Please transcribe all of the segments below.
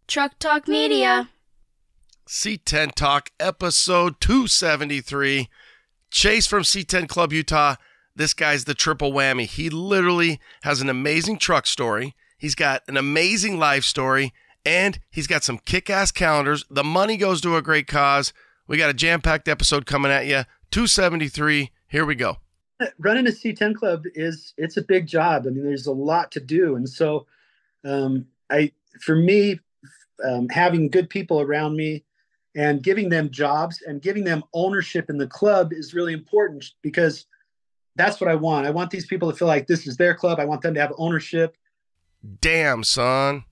Truck Talk Media. C10 Talk, episode 273. Chase from C10 Club Utah. This guy's the triple whammy. He literally has an amazing truck story. He's got an amazing life story, and he's got some kick-ass calendars. The money goes to a great cause. We got a jam-packed episode coming at you. 273. Here we go. Running a C10 Club it's a big job. I mean, there's a lot to do. And so for me, having good people around me and giving them jobs and giving them ownership in the club is really important, because that's what I want. I want these people to feel like this is their club. I want them to have ownership. Damn, son.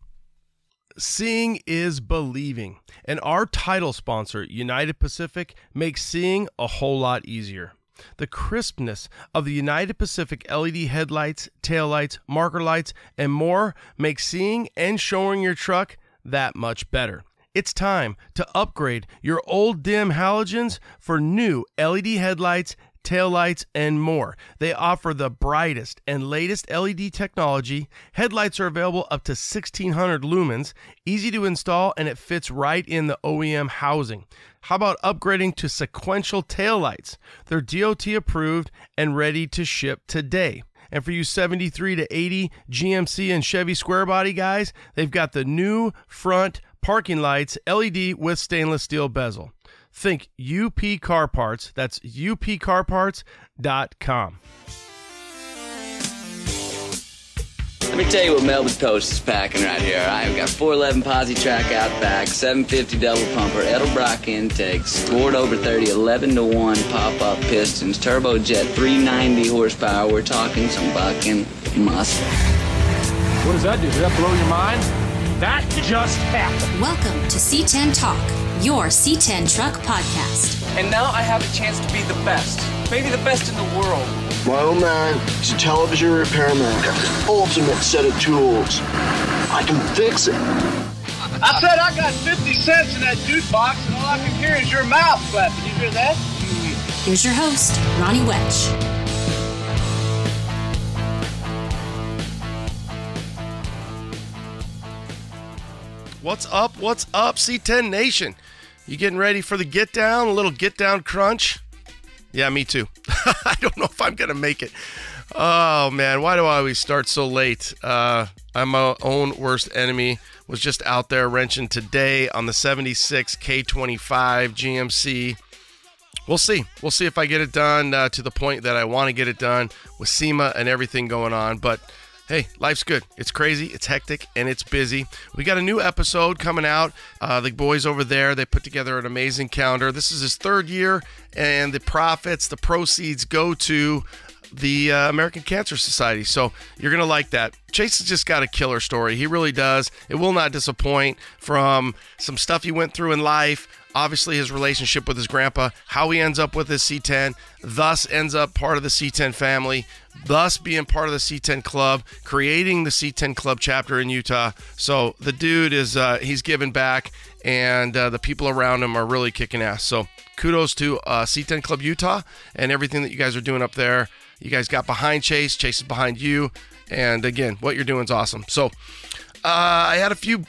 Seeing is believing. And our title sponsor, United Pacific, makes seeing a whole lot easier. The crispness of the United Pacific LED headlights, taillights, marker lights, and more makes seeing and showing your truck that much better. It's time to upgrade your old dim halogens for new LED headlights, taillights, and more. They offer the brightest and latest LED technology. Headlights are available up to 1,600 lumens, easy to install, and it fits right in the OEM housing. How about upgrading to sequential taillights? They're DOT approved and ready to ship today. And for you 73 to 80 GMC and Chevy square body guys, they've got the new front parking lights, LED with stainless steel bezel. Think UP Car Parts. That's upcarparts.com. Let me tell you what Melba's Toast is packing right here. I've got 411 posi track out back, 750 double pumper, Edelbrock intakes, scored over 30, 11-1 pop-up pistons, turbojet, 390 horsepower. We're talking some bucking muscle. What does that do? Does that blow your mind? That just happened. Welcome to C10 Talk, your C10 truck podcast. And now I have a chance to be the best, maybe the best in the world. My old man is a television repairman. Got the ultimate set of tools. I can fix it. I said I got 50 cents in that jukebox, and all I can hear is your mouth flapping. You hear that? Here's your host, Ronnie Wedge. What's up? What's up, C10 Nation? You getting ready for the get down? A little get down crunch? Yeah, me too. I don't know if I'm going to make it. Oh, man. Why do I always start so late? I'm my own worst enemy. Was just out there wrenching today on the 76 K25 GMC. We'll see. We'll see if I get it done to the point that I want to get it done with SEMA and everything going on. But hey, life's good. It's crazy, it's hectic, and it's busy. We got a new episode coming out. The boys over there, they put together an amazing calendar. This is his third year, and the proceeds go to the American Cancer Society. So you're going to like that. Chase has just got a killer story. He really does. It will not disappoint, from some stuff he went through in life, obviously his relationship with his grandpa, how he ends up with his C10, thus ends up part of the C10 family, thus being part of the C10 Club, creating the C10 Club chapter in Utah. So the dude is, he's giving back, and the people around him are really kicking ass. So kudos to C10 Club Utah and everything that you guys are doing up there. You guys got behind Chase. Chase is behind you. And again, what you're doing is awesome. So I had a few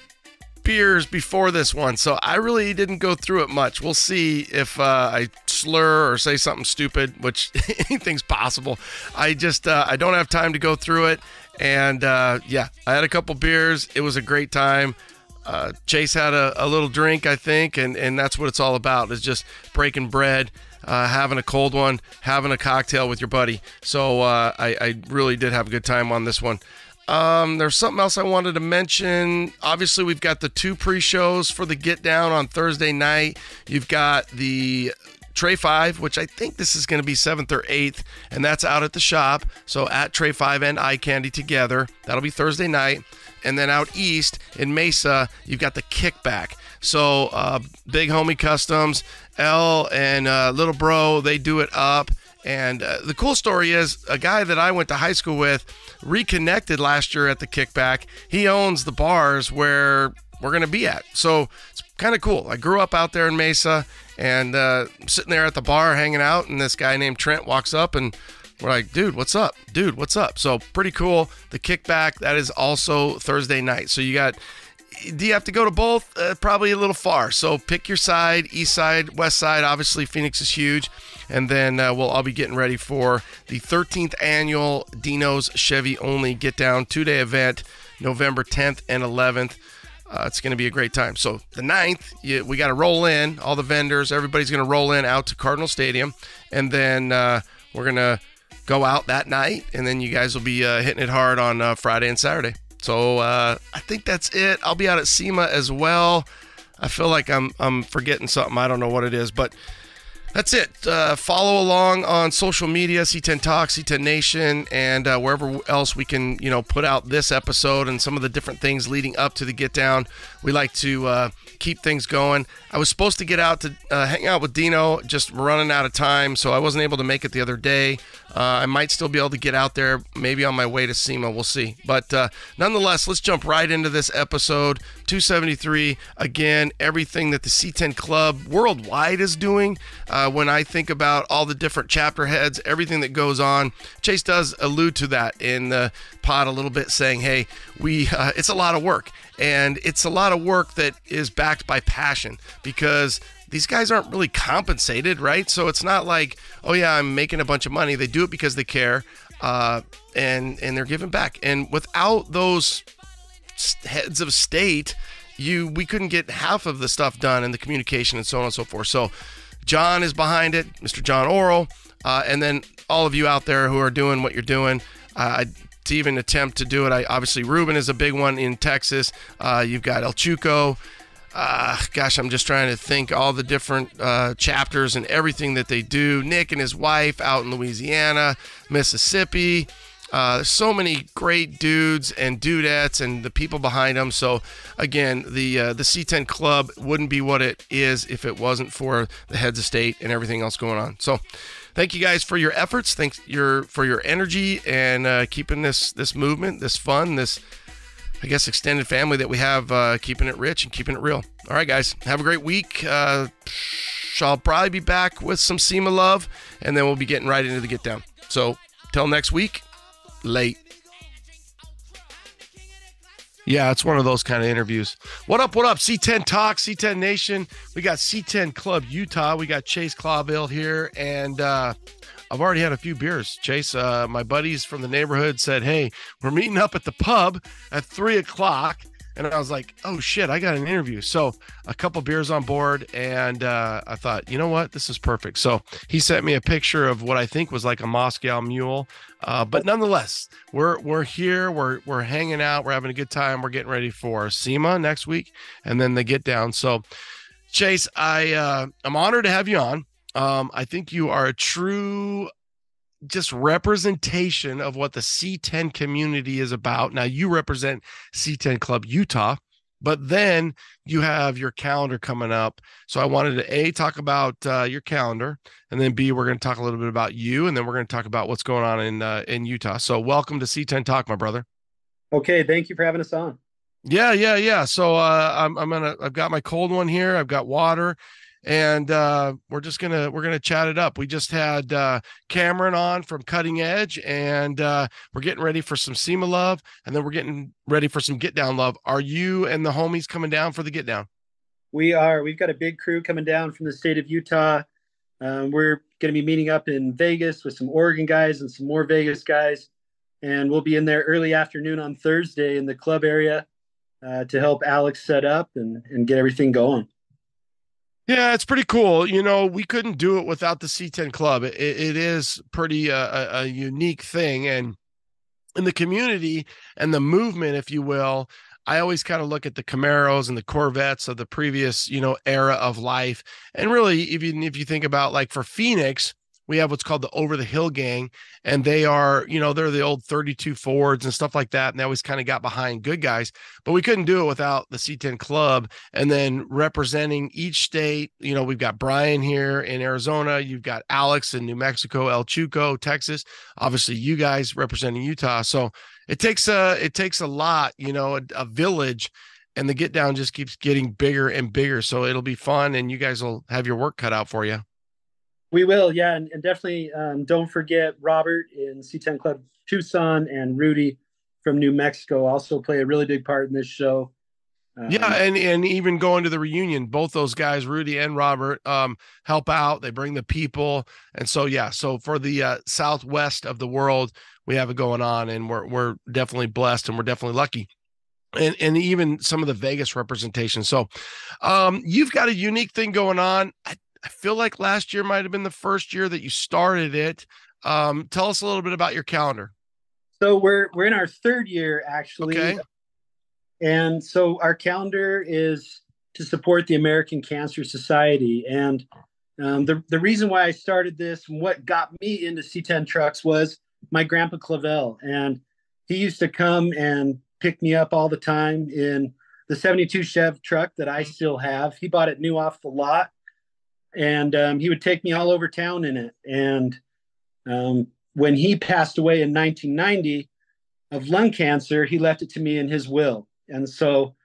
beers before this one, so I really didn't go through it much. We'll see if I slur or say something stupid, which anything's possible. I just I don't have time to go through it. And yeah, I had a couple beers. It was a great time. Chase had a little drink, I think, and that's what it's all about, is just breaking bread, having a cold one, having a cocktail with your buddy. So I really did have a good time on this one. There's something else I wanted to mention. Obviously, we've got the two pre-shows for the Get Down on Thursday night. You've got the Tray 5, which I think this is going to be 7th or 8th, and that's out at the shop. So at Tray 5 and Eye Candy together. That'll be Thursday night. And then out east in Mesa, you've got the Kickback. So Big Homie Customs, L and Little Bro, they do it up. And the cool story is, a guy that I went to high school with reconnected last year at the Kickback. He owns the bars where we're going to be at. So it's kind of cool. I grew up out there in Mesa, and sitting there at the bar hanging out, and this guy named Trent walks up, and we're like, dude, what's up? Dude, what's up? So pretty cool. The Kickback, that is also Thursday night. So you got do you have to go to both? Probably a little far. So pick your side, east side, west side. Obviously, Phoenix is huge. And then we'll all be getting ready for the 13th annual Dino's Chevy Only Get Down 2-day event, November 10th and 11th. It's going to be a great time. So the 9th, we got to roll in. All the vendors, everybody's going to roll in out to Cardinal Stadium. And then we're going to go out that night. And then you guys will be hitting it hard on Friday and Saturday. So I think that's it. I'll be out at SEMA as well. I feel like I'm forgetting something. I don't know what it is, but that's it. Follow along on social media, C10 Talk, C10 Nation, and wherever else we can, put out this episode and some of the different things leading up to the Get Down. We like to keep things going. I was supposed to get out to hang out with Dino, just running out of time, so I wasn't able to make it the other day. I might still be able to get out there, maybe on my way to SEMA. We'll see. But nonetheless, let's jump right into this episode 273. Again, everything that the C10 Club worldwide is doing. When I think about all the different chapter heads, everything that goes on, Chase does allude to that in the pod a little bit, saying, hey, it's a lot of work. And it's a lot of work that is backed by passion, because these guys aren't really compensated, right? So it's not like, oh yeah, I'm making a bunch of money. They do it because they care, and they're giving back. And without those heads of state, we couldn't get half of the stuff done, and the communication and so on and so forth. So John is behind it, Mr. John Orrell, and then all of you out there who are doing what you're doing. To even attempt to do it, obviously Ruben is a big one in Texas. You've got El Chuco. I'm just trying to think all the different chapters and everything that they do. Nick and his wife out in Louisiana, Mississippi. There's so many great dudes and dudettes and the people behind them. So again, the C10 Club wouldn't be what it is if it wasn't for the heads of state and everything else going on. So thank you guys for your efforts. Thanks for your energy and keeping this movement, this fun, this, I guess, extended family that we have, keeping it rich and keeping it real. All right, guys, have a great week. I'll probably be back with some SEMA love, and then we'll be getting right into the Get Down. So till next week, late. Yeah, it's one of those kind of interviews. What up, C10 Talk, C10 Nation. We got C10 Club Utah. We got Chase Clavell here, and I've already had a few beers. Chase, my buddies from the neighborhood said, hey, we're meeting up at the pub at 3 o'clock. And I was like, oh, shit, I got an interview. So a couple beers on board, and I thought, you know what? This is perfect. So he sent me a picture of what I think was like a Moscow mule. But nonetheless, we're here. We're hanging out. We're having a good time. We're getting ready for SEMA next week and then the Get Down. So, Chase, I'm honored to have you on. I think you are a true just representation of what the C10 community is about. Now, you represent C10 Club Utah, but then you have your calendar coming up. So I wanted to A, talk about your calendar, and then B, we're going to talk a little bit about you, and then we're going to talk about what's going on in Utah. So welcome to C10 Talk, my brother. Okay, thank you for having us on. Yeah. So I've got my cold one here. I've got water. And we're gonna chat it up. We just had Cameron on from Cutting Edge, and we're getting ready for some SEMA love, and then we're getting ready for some Get Down love. Are you and the homies coming down for the Get Down? We are. We've got a big crew coming down from the state of Utah. We're going to be meeting up in Vegas with some Oregon guys and some more Vegas guys, and we'll be in there early afternoon on Thursday in the club area to help Alex set up and get everything going. Yeah, it's pretty cool. We couldn't do it without the C10 Club. It is pretty a unique thing, and in the community and the movement, if you will, I always kind of look at the Camaros and the Corvettes of the previous, era of life. And really, even if you think about, like, for Phoenix, we have what's called the Over the Hill Gang, and they are, they're the old 32 Fords and stuff like that. And they always kind of got behind good guys, but we couldn't do it without the C10 Club. And then representing each state, we've got Brian here in Arizona. You've got Alex in New Mexico, El Chuco, Texas, obviously you guys representing Utah. So it takes a lot, a village, and the Get Down just keeps getting bigger and bigger. So it'll be fun, and you guys will have your work cut out for you. We will, yeah, and definitely don't forget Robert in C10 Club Tucson and Rudy from New Mexico also play a really big part in this show. Yeah, and even going to the reunion, both those guys, Rudy and Robert, help out. They bring the people, and so yeah. So for the southwest of the world, we have it going on, and we're definitely blessed, and we're definitely lucky. And even some of the Vegas representation. So, you've got a unique thing going on. I feel like last year might have been the first year that you started it. Tell us a little bit about your calendar. So we're in our third year actually. Okay. And so our calendar is to support the American Cancer Society. And the reason why I started this and what got me into C10 trucks was my grandpa Clavell. And he used to come and pick me up all the time in the 72 Chev truck that I still have. He bought it new off the lot. And he would take me all over town in it. And when he passed away in 1990 of lung cancer, he left it to me in his will. And so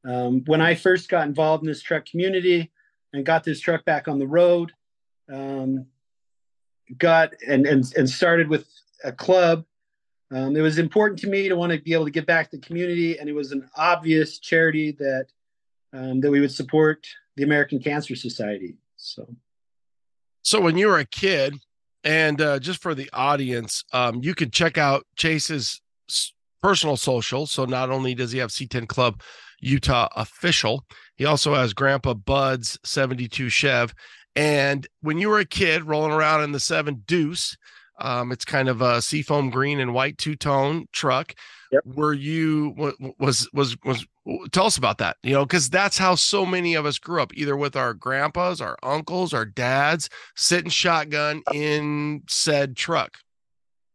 when I first got involved in this truck community and got this truck back on the road, got and started with a club, it was important to me to want to be able to give back to the community. And it was an obvious charity that we would support the American Cancer Society. So when you were a kid, and just for the audience, you could check out Chase's personal social. So not only does he have C10 Club Utah official, he also has Grandpa Bud's 72 Chev. And when you were a kid rolling around in the 7 Deuce, it's kind of a seafoam green and white two-tone truck. Yep. Were you was tell us about that, because that's how so many of us grew up, either with our grandpas, our uncles, our dads, sitting shotgun in said truck.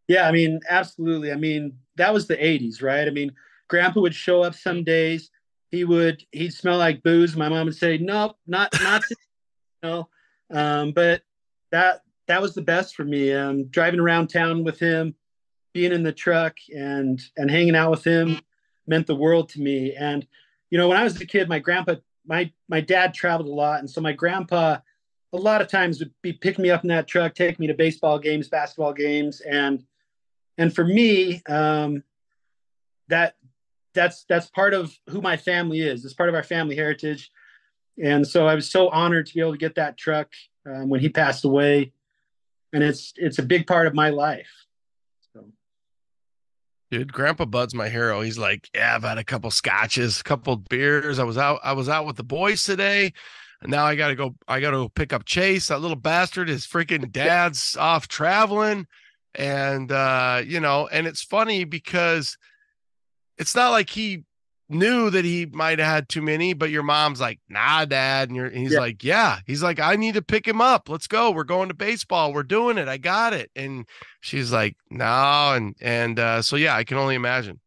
Yeah, I mean, absolutely. I mean, that was the 80s, right? I mean, Grandpa would show up some days. He'd smell like booze. My mom would say, nope, not but that was the best for me. Driving around town with him, being in the truck and hanging out with him meant the world to me. And, when I was a kid, my dad traveled a lot. And so my grandpa, a lot of times would be picking me up in that truck, take me to baseball games, basketball games. And for me, that's part of who my family is. It's part of our family heritage. And so I was so honored to be able to get that truck when he passed away. And it's a big part of my life. So. Dude, Grandpa Bud's my hero. He's like, yeah, I've had a couple scotches, a couple beers. I was out with the boys today. And now I gotta go pick up Chase. That little bastard, his freaking dad's off traveling. And and it's funny because it's not like he knew that he might have had too many, but your mom's like, nah, Dad. And he's like, yeah. He's like, I need to pick him up. Let's go. We're going to baseball. We're doing it. I got it. And she's like, no. And so, yeah, I can only imagine.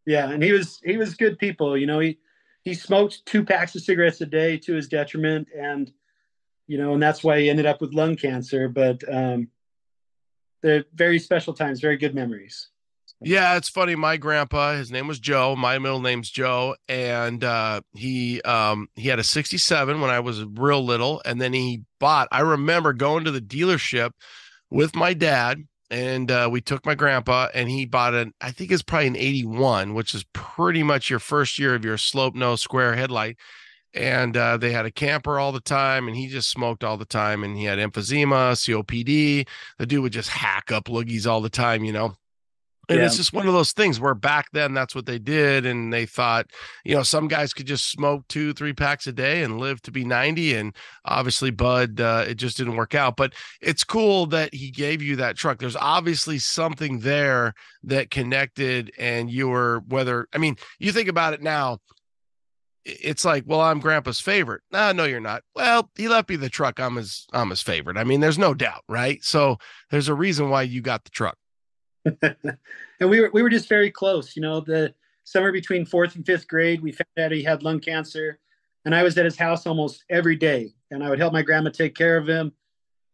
Yeah. And he was good people. He smoked 2 packs of cigarettes a day to his detriment. And, and that's why he ended up with lung cancer. But they're very special times, very good memories. Yeah, it's funny. My grandpa, his name was Joe. My middle name's Joe, and he had a 67 when I was real little, and then I remember going to the dealership with my dad, and we took my grandpa, and he bought I think it's probably an 81, which is pretty much your first year of your slope nose square headlight. And they had a camper all the time, and he just smoked all the time, and he had emphysema, COPD. The dude would just hack up loogies all the time, And it's just one of those things where back then that's what they did. And they thought, some guys could just smoke 2-3 packs a day and live to be 90. And obviously Bud, it just didn't work out. But it's cool that he gave you that truck. There's obviously something there that connected, and you think about it now. It's like, well, I'm Grandpa's favorite. No, you're not. Well, he left me the truck. I'm his favorite. I mean, there's no doubt, right? So there's a reason why you got the truck. And we were just very close. The summer between 4th and 5th grade, we found out he had lung cancer, and I was at his house almost every day, and I would help my grandma take care of him.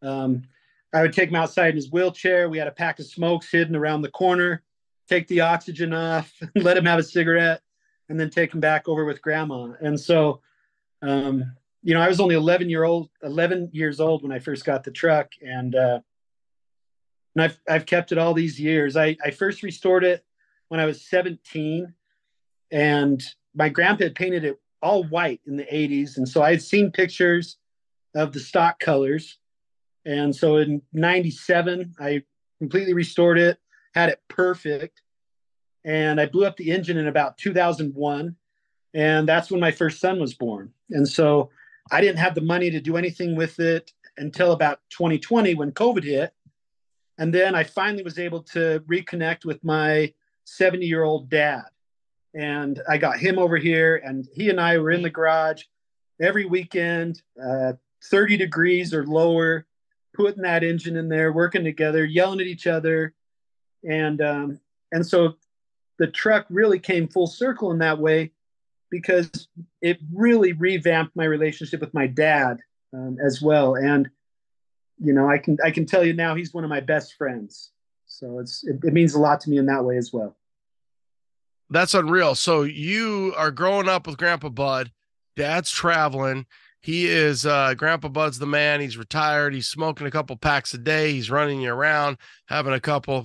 I would take him outside in his wheelchair. We had a pack of smokes hidden around the corner, take the oxygen off, let him have a cigarette, and then take him back over with grandma. And so, I was only 11 years old when I first got the truck, and I've kept it all these years. I first restored it when I was 17, and my grandpa had painted it all white in the 80s. And so I had seen pictures of the stock colors. And so in 97, I completely restored it, had it perfect. And I blew up the engine in about 2001. And that's when my first son was born. And so I didn't have the money to do anything with it until about 2020 when COVID hit. And then I finally was able to reconnect with my 70-year-old dad. And I got him over here, and he and I were in the garage every weekend, 30 degrees or lower, putting that engine in there, working together, yelling at each other. And so the truck really came full circle in that way, because it really revamped my relationship with my dad as well. And, you know, I can tell you now he's one of my best friends. So it means a lot to me in that way as well. That's unreal. So you are growing up with Grandpa Bud. Dad's traveling. He is Grandpa Bud's the man. He's retired. He's smoking a couple packs a day. He's running you around, having a couple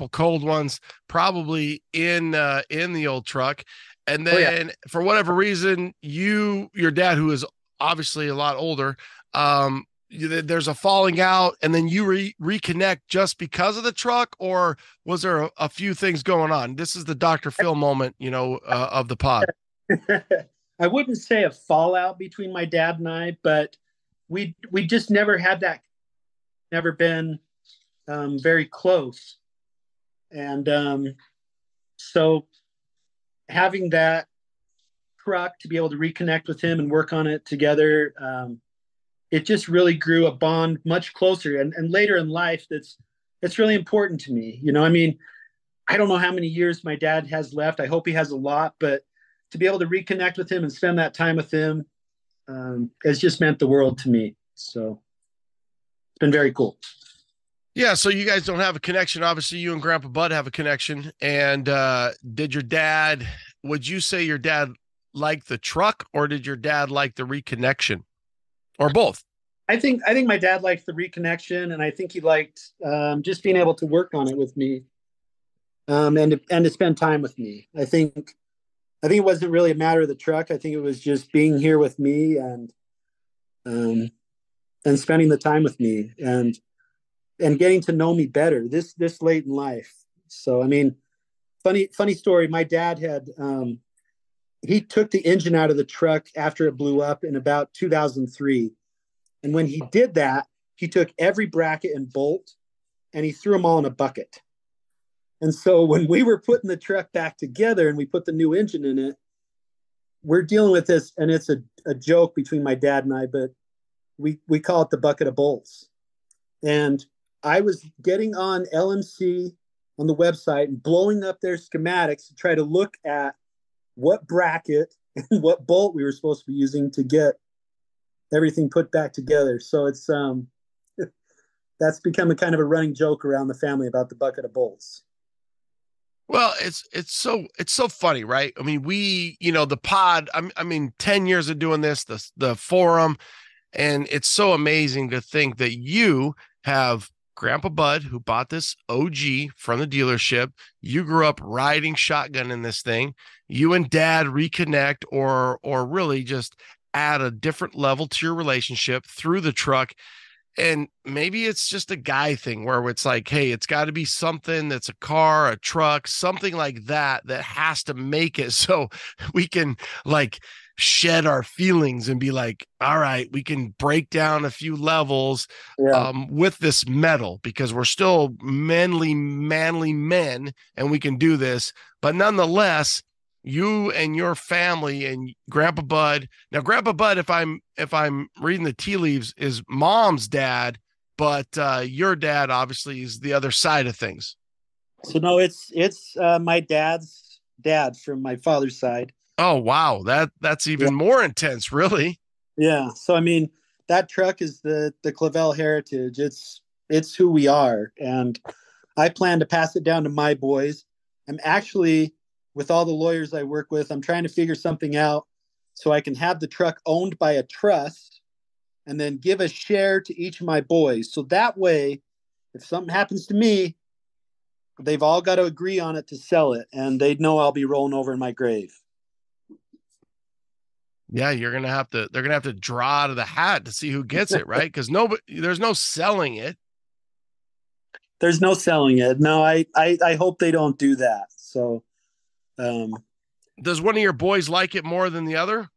cold ones, probably in the old truck. And then for whatever reason, your dad, who is obviously a lot older, there's a falling out, and then you reconnect just because of the truck, or was there a few things going on? This is the Dr. Phil moment, of the pod. I wouldn't say a fallout between my dad and I, but we just never had that, never been very close. And so having that truck to be able to reconnect with him and work on it together, it just really grew a bond much closer. And later in life, that's really important to me. You know, I mean, I don't know how many years my dad has left. I hope he has a lot, but to be able to reconnect with him and spend that time with him has just meant the world to me. So it's been very cool. Yeah, so you guys don't have a connection. Obviously, you and Grandpa Bud have a connection. And would you say your dad liked the truck, or did your dad like the reconnection, or both? I think my dad liked the reconnection, and I think he liked just being able to work on it with me, and to spend time with me. I think it wasn't really a matter of the truck. I think it was just being here with me and spending the time with me and getting to know me better this late in life. So, I mean, funny story. My dad had, he took the engine out of the truck after it blew up in about 2003. And when he did that, he took every bracket and bolt and he threw them all in a bucket. And so when we were putting the truck back together and we put the new engine in it, we're dealing with this, and it's a joke between my dad and I, but we call it the bucket of bolts. And I was getting on LMC on the website and blowing up their schematics to try to look at what bracket and what bolt we were supposed to be using to get everything put back together. So it's that's become a kind of a running joke around the family about the bucket of bolts. Well, it's so funny, right? I mean, the pod, I mean, 10 years of doing this, the forum, and it's so amazing to think that you have Grandpa Bud, who bought this OG from the dealership. You grew up riding shotgun in this thing. You and Dad reconnect, or really just add a different level to your relationship through the truck. And maybe it's just a guy thing where it's like, hey, it's got to be something that's a car, a truck, something like that has to make it so we can like shed our feelings and be like, all right, we can break down a few levels with this metal, because we're still manly men and we can do this. But nonetheless, you and your family and Grandpa Bud. Now, Grandpa Bud, if I'm reading the tea leaves, is Mom's dad, but your dad obviously is the other side of things. So no, it's my dad's dad from my father's side. Oh wow, that's even more intense, really. Yeah. So I mean, that truck is the Clavell heritage. It's who we are, and I plan to pass it down to my boys. I'm actually, with all the lawyers I work with, I'm trying to figure something out so I can have the truck owned by a trust and then give a share to each of my boys. So that way, if something happens to me, they've all got to agree on it to sell it, and they'd know I'll be rolling over in my grave. Yeah, they're gonna have to draw out of the hat to see who gets it, right? Because there's no selling it. There's no selling it. No, I hope they don't do that. So, does one of your boys like it more than the other?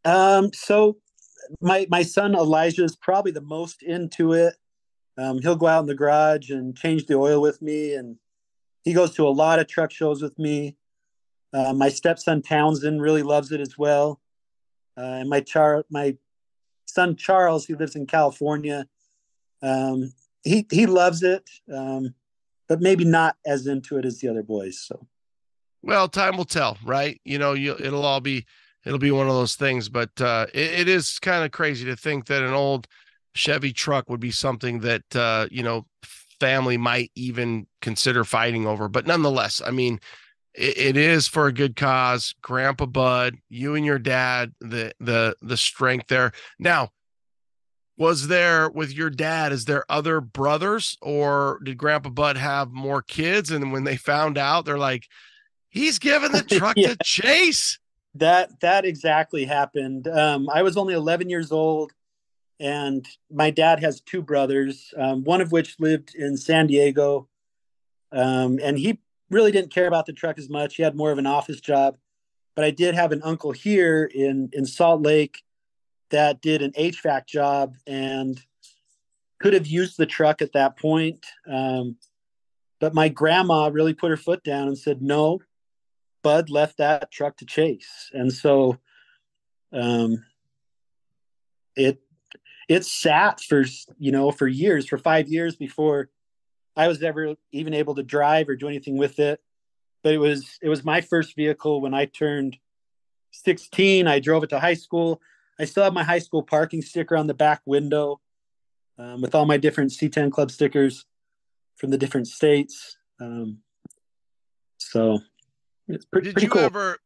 So my son Elijah is probably the most into it. He'll go out in the garage and change the oil with me, and he goes to a lot of truck shows with me. My stepson Townsend really loves it as well, and my son Charles, he lives in California. He loves it, but maybe not as into it as the other boys. So, well, time will tell, right? It'll be one of those things, but it is kind of crazy to think that an old Chevy truck would be something that family might even consider fighting over. But nonetheless, I mean, it is for a good cause. Grandpa Bud, you and your dad, the strength there. Now, was there with your dad, is there other brothers, or did Grandpa Bud have more kids? And when they found out, they're like, he's giving the truck Yeah. to Chase. That exactly happened. I was only 11 years old, and my dad has two brothers, one of which lived in San Diego, and he really didn't care about the truck as much. He had more of an office job. But I did have an uncle here in Salt Lake that did an HVAC job and could have used the truck at that point. But my grandma really put her foot down and said, no, Bud left that truck to Chase. And so it sat for years, for 5 years before I was ever even able to drive or do anything with it. But it was my first vehicle when I turned 16. I drove it to high school. I still have my high school parking sticker on the back window, with all my different C10 Club stickers from the different states. So it's pretty cool. Ever?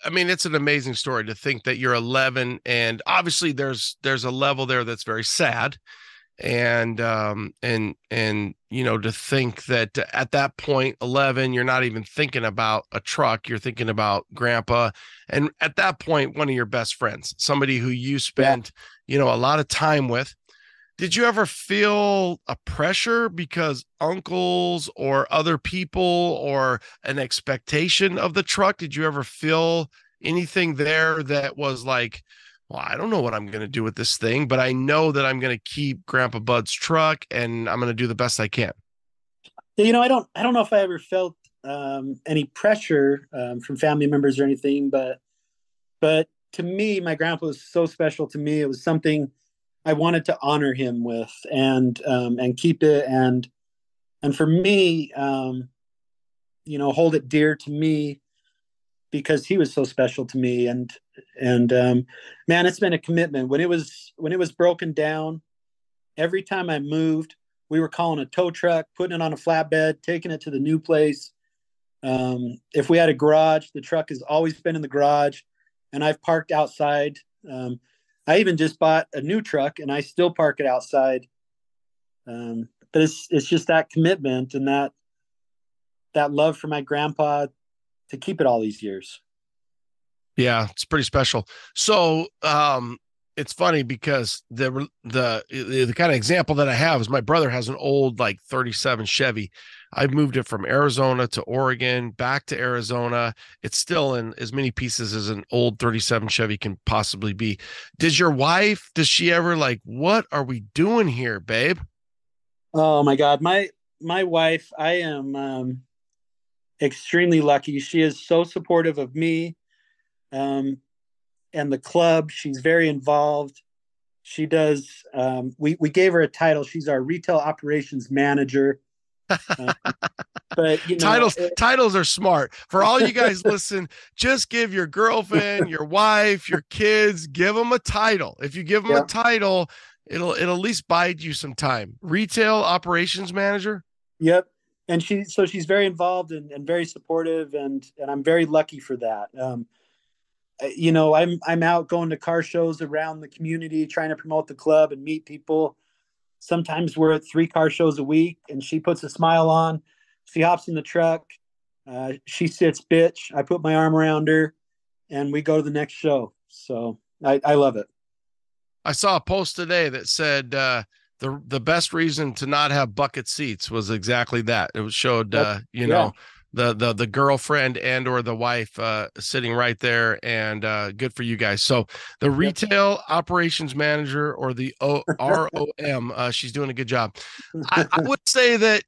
I mean, it's an amazing story to think that you're 11, and obviously there's a level there that's very sad, and to think that at that point, 11, you're not even thinking about a truck, you're thinking about grandpa, and at that point, one of your best friends, somebody who you spent a lot of time with. Did you ever feel a pressure because uncles or other people, or an expectation of the truck? Did you ever feel anything there that was like, well, I don't know what I'm going to do with this thing, but I know that I'm going to keep Grandpa Bud's truck and I'm going to do the best I can? I don't know if I ever felt any pressure from family members or anything, but to me, my grandpa was so special to me. It was something I wanted to honor him with and keep it. And for me, hold it dear to me because he was so special to me. And man, it's been a commitment. When it was broken down, every time I moved, we were calling a tow truck, putting it on a flatbed, taking it to the new place. If we had a garage, the truck has always been in the garage, and I've parked outside. I even just bought a new truck, and I still park it outside. But it's just that commitment and that love for my grandpa to keep it all these years. Yeah, it's pretty special. So it's funny because the kind of example that I have is my brother has an old like 37 Chevy. I've moved it from Arizona to Oregon, back to Arizona. It's still in as many pieces as an old 37 Chevy can possibly be. Does she ever like, what are we doing here, babe? Oh my God. My wife, I am extremely lucky. She is so supportive of me and the club. She's very involved. She does. We gave her a title. She's our retail operations manager. But titles are smart. For all you guys listen, just give your girlfriend, your wife, your kids, give them a title. If you give them a title, it'll at least bide you some time. Retail operations manager. Yep. And she's very involved and very supportive, and I'm very lucky for that. I'm out going to car shows around the community, trying to promote the club and meet people. Sometimes we're at 3 car shows a week, and she puts a smile on. She hops in the truck. She sits bitch. I put my arm around her, and we go to the next show. So I love it. I saw a post today that said the best reason to not have bucket seats was exactly that. It showed the girlfriend and or the wife sitting right there, and good for you guys. So the retail operations manager, or the ROM, she's doing a good job. I would say that,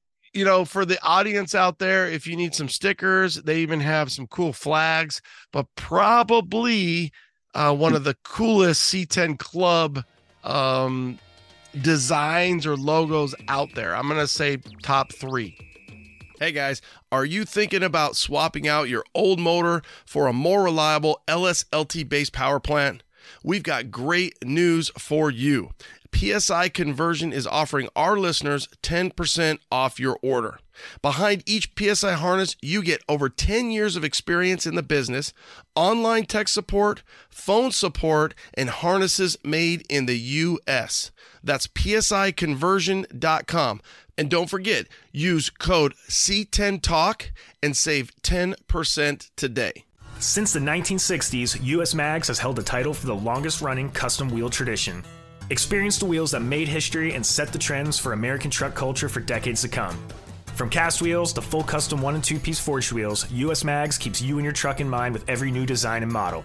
for the audience out there, if you need some stickers, they even have some cool flags, but probably one of the coolest C10 Club designs or logos out there. I'm going to say top 3. Hey guys, are you thinking about swapping out your old motor for a more reliable LSLT-based power plant? We've got great news for you. PSI Conversion is offering our listeners 10% off your order. Behind each PSI harness, you get over 10 years of experience in the business, online tech support, phone support, and harnesses made in the U.S. That's psiconversion.com. And don't forget, use code C10TALK and save 10% today. Since the 1960s, US Mags has held the title for the longest-running custom wheel tradition. Experience the wheels that made history and set the trends for American truck culture for decades to come. From cast wheels to full custom 1- and 2-piece forged wheels, US Mags keeps you and your truck in mind with every new design and model.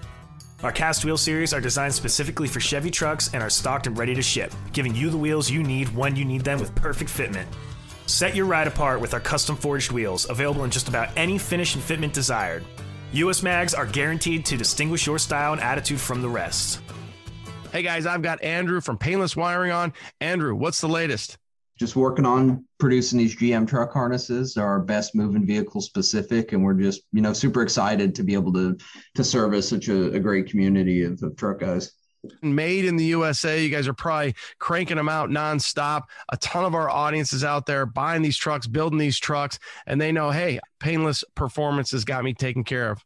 Our cast wheel series are designed specifically for Chevy trucks and are stocked and ready to ship, giving you the wheels you need when you need them with perfect fitment. Set your ride apart with our custom forged wheels, available in just about any finish and fitment desired. US Mags are guaranteed to distinguish your style and attitude from the rest. Hey guys, I've got Andrew from Painless Wiring on. Andrew, what's the latest? Just working on producing these GM truck harnesses, our best moving vehicle specific, and we're just, super excited to be able to service such a great community of truck guys. Made in the USA. You guys are probably cranking them out nonstop. A ton of our audience is out there buying these trucks, building these trucks, and they know, hey, Painless Performance has got me taken care of.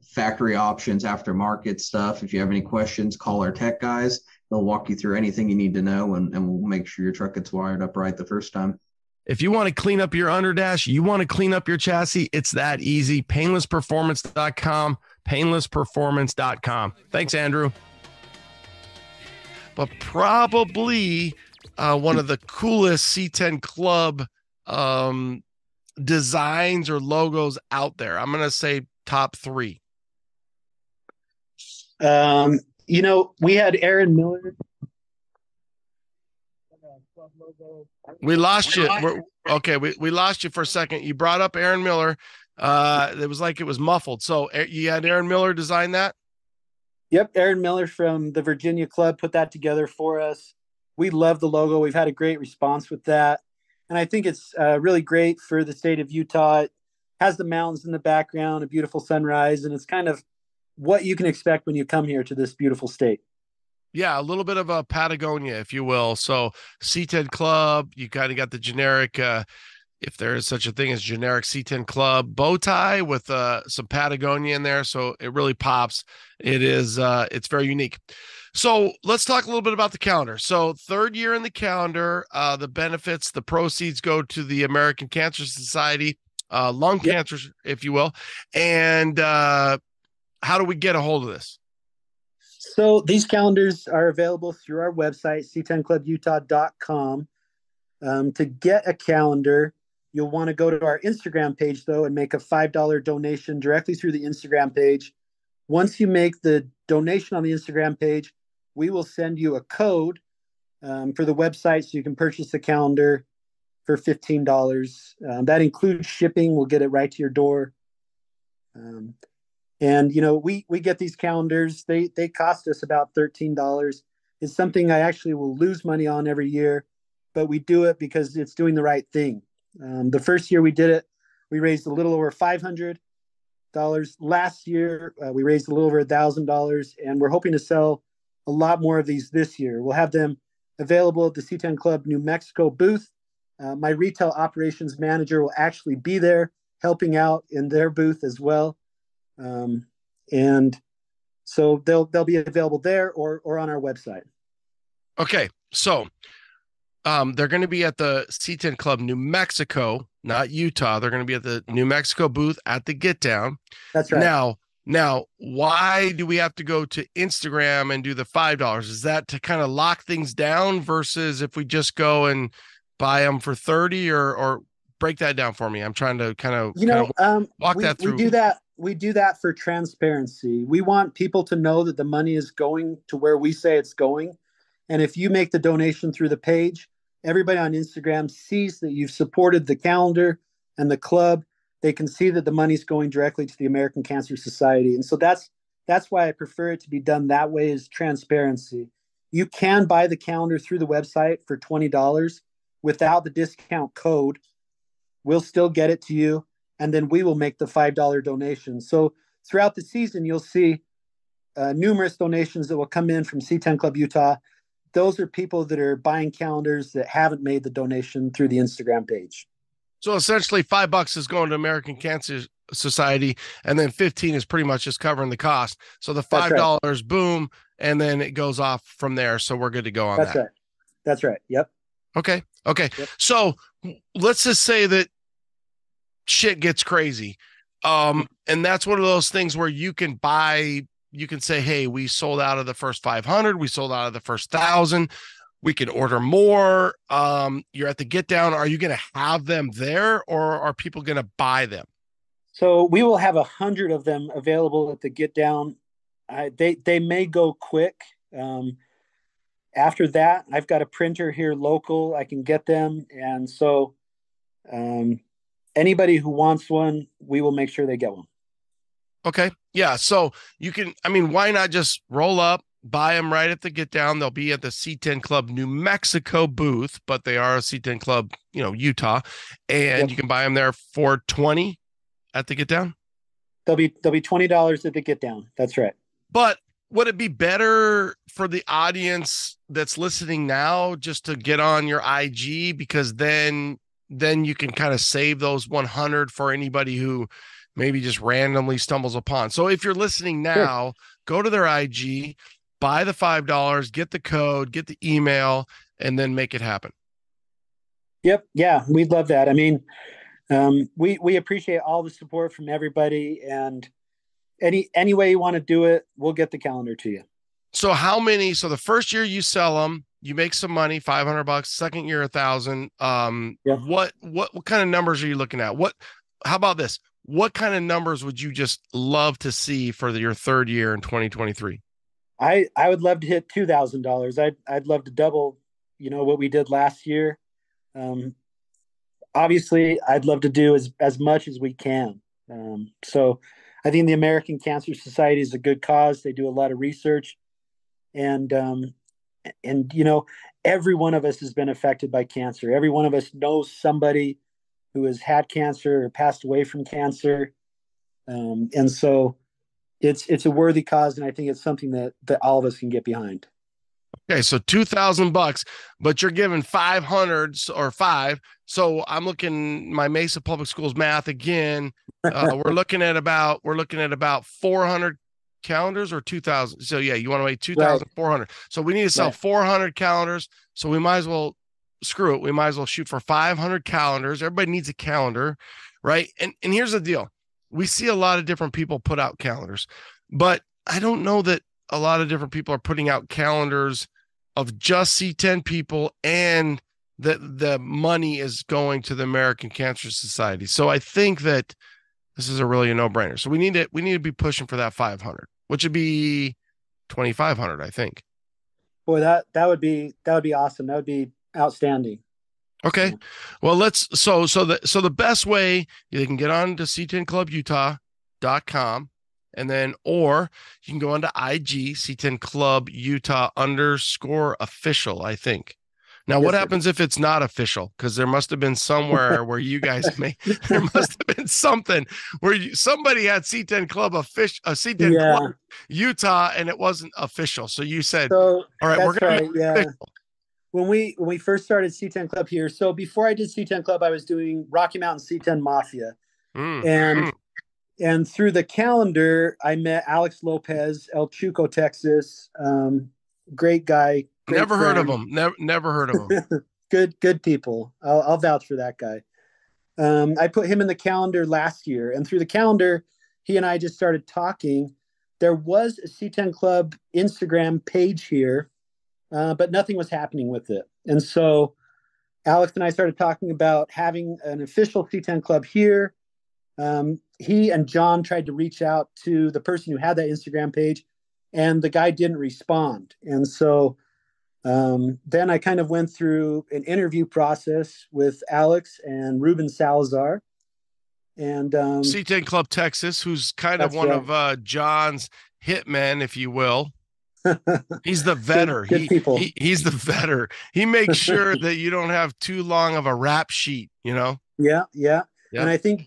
Factory options, aftermarket stuff. If you have any questions, call our tech guys. They'll walk you through anything you need to know, and we'll make sure your truck gets wired up right the first time. If you want to clean up your underdash, you want to clean up your chassis, it's that easy. Painlessperformance.com, painlessperformance.com. Thanks, Andrew. But probably one of the coolest C10 Club designs or logos out there. I'm going to say top 3. We had Aaron Miller. We lost you. We lost you for a second. You brought up Aaron Miller. It was like it was muffled. So you had Aaron Miller design that? Yep, Aaron Miller from the Virginia Club put that together for us. We love the logo. We've had a great response with that. And I think it's really great for the state of Utah. It has the mountains in the background, a beautiful sunrise, and it's kind of what you can expect when you come here to this beautiful state. Yeah, a little bit of a Patagonia, if you will. So C10 Club, you kind of got the generic, if there is such a thing as generic C10 Club bow tie with some Patagonia in there. So it really pops. It's very unique. So let's talk a little bit about the calendar. So 3rd year in the calendar, the benefits, the proceeds go to the American Cancer Society, lung cancer, if you will. And how do we get a hold of this? So these calendars are available through our website, c10clubuutah.com. To get a calendar, you'll want to go to our Instagram page, though, and make a $5 donation directly through the Instagram page. Once you make the donation on the Instagram page, we will send you a code for the website so you can purchase the calendar for $15. That includes shipping. We'll get it right to your door. And, we get these calendars. They cost us about $13. It's something I actually will lose money on every year, but we do it because it's doing the right thing. The first year we did it, we raised a little over $500. Last year, we raised a little over $1,000, and we're hoping to sell a lot more of these this year. We'll have them available at the C10 Club New Mexico booth. My retail operations manager will actually be there helping out in their booth as well. And so they'll be available there or on our website. Okay. So they're going to be at the C10 Club New Mexico, not Utah. They're going to be at the New Mexico booth at the Get Down. That's right. Now, Now, why do we have to go to Instagram and do the $5? Is that to kind of lock things down versus if we just go and buy them for 30, or break that down for me? I'm trying to kind of walk that through. We do that for transparency. We want people to know that the money is going to where we say it's going. And if you make the donation through the page, everybody on Instagram sees that you've supported the calendar and the club. They can see that the money's going directly to the American Cancer Society. And so that's why I prefer it to be done that way, is transparency. You can buy the calendar through the website for $20 without the discount code. We'll still get it to you, and then we will make the $5 donation. So throughout the season, you'll see numerous donations that will come in from C10 Club Utah. Those are people that are buying calendars that haven't made the donation through the Instagram page. So essentially $5 is going to American Cancer Society, and then 15 is pretty much just covering the cost. So the $5, right, boom, and then it goes off from there. So we're good to go on that. That's right. That's right. Yep. Okay. Yep. So let's just say that shit gets crazy. And that's one of those things where you can say, hey, we sold out of the first 500. We sold out of the first 1,000. We can order more. You're at the get down. Are you going to have them there, or are people going to buy them? So we will have 100 of them available at the get down. They may go quick. After that, I've got a printer here local. I can get them. And so anybody who wants one, we will make sure they get one. Okay. Yeah. So you can, why not just roll up, buy them right at the get down? They'll be at the C10 Club New Mexico booth, but they are a C10 Club, Utah, and you can buy them there for $20 at the get down. They'll be $20 at the get down. That's right. But would it be better for the audience that's listening now just to get on your IG, because then you can kind of save those 100 for anybody who maybe just randomly stumbles upon. So if you're listening now, sure, go to their IG, buy the $5, get the code, get the email, and then make it happen. Yep. Yeah, we'd love that. We appreciate all the support from everybody, and any way you want to do it, we'll get the calendar to you. So so the first year you sell them, you make some money, $500. Second year, 1,000. What kind of numbers are you looking at? How about this? What kind of numbers would you just love to see for your third year in 2023? I would love to hit $2,000. I'd love to double, what we did last year. Obviously, I'd love to do as much as we can. So I think the American Cancer Society is a good cause. They do a lot of research, and every one of us has been affected by cancer. Every one of us knows somebody who has had cancer or passed away from cancer. And so it's a worthy cause, and I think it's something that all of us can get behind. Okay, so $2,000, but you're giving 500 or 5. So I'm looking my Mesa Public Schools math again. We're looking at about 400 calendars, or 2,000. So yeah, you want to make 2,400. Right. So we need to sell 400 calendars. So we might as well screw it. We might as well shoot for 500 calendars. Everybody needs a calendar, right? And here's the deal. We see a lot of different people put out calendars, but I don't know that a lot of different people are putting out calendars of just C10 people, and that the money is going to the American Cancer Society. So I think that this is a really no-brainer. So we need to be pushing for that 500, which would be 2,500, I think. Boy, that would be awesome. That would be outstanding. Okay. Well, so the best way, you can get on to c10clubutah.com, and then, or you can go onto IG, C10 Club Utah _official, I think. Now, what happens if it's not official? Because there must have been somewhere where you guys there must have been something where somebody had C10 Club C10 Club Utah, and it wasn't official. So you said, all right, we're going to official. When we first started C10 Club here, so before I did C10 Club, I was doing Rocky Mountain C10 Mafia. And through the calendar, I met Alex Lopez, El Chuco, Texas. Great guy. Never heard of him. Never heard of him. Good people. I'll vouch for that guy. I put him in the calendar last year, and through the calendar, he and I just started talking. There was a C10 Club Instagram page here, but nothing was happening with it. And so Alex and I started talking about having an official C10 Club here. He and John tried to reach out to the person who had that Instagram page, and the guy didn't respond. And so then I kind of went through an interview process with Alex and Ruben Salazar. And C10 Club Texas, who's kind of one of John's hitmen, if you will. He's the vetter. Good people. He's the vetter. He makes sure that you don't have too long of a rap sheet, you know? Yeah. And I think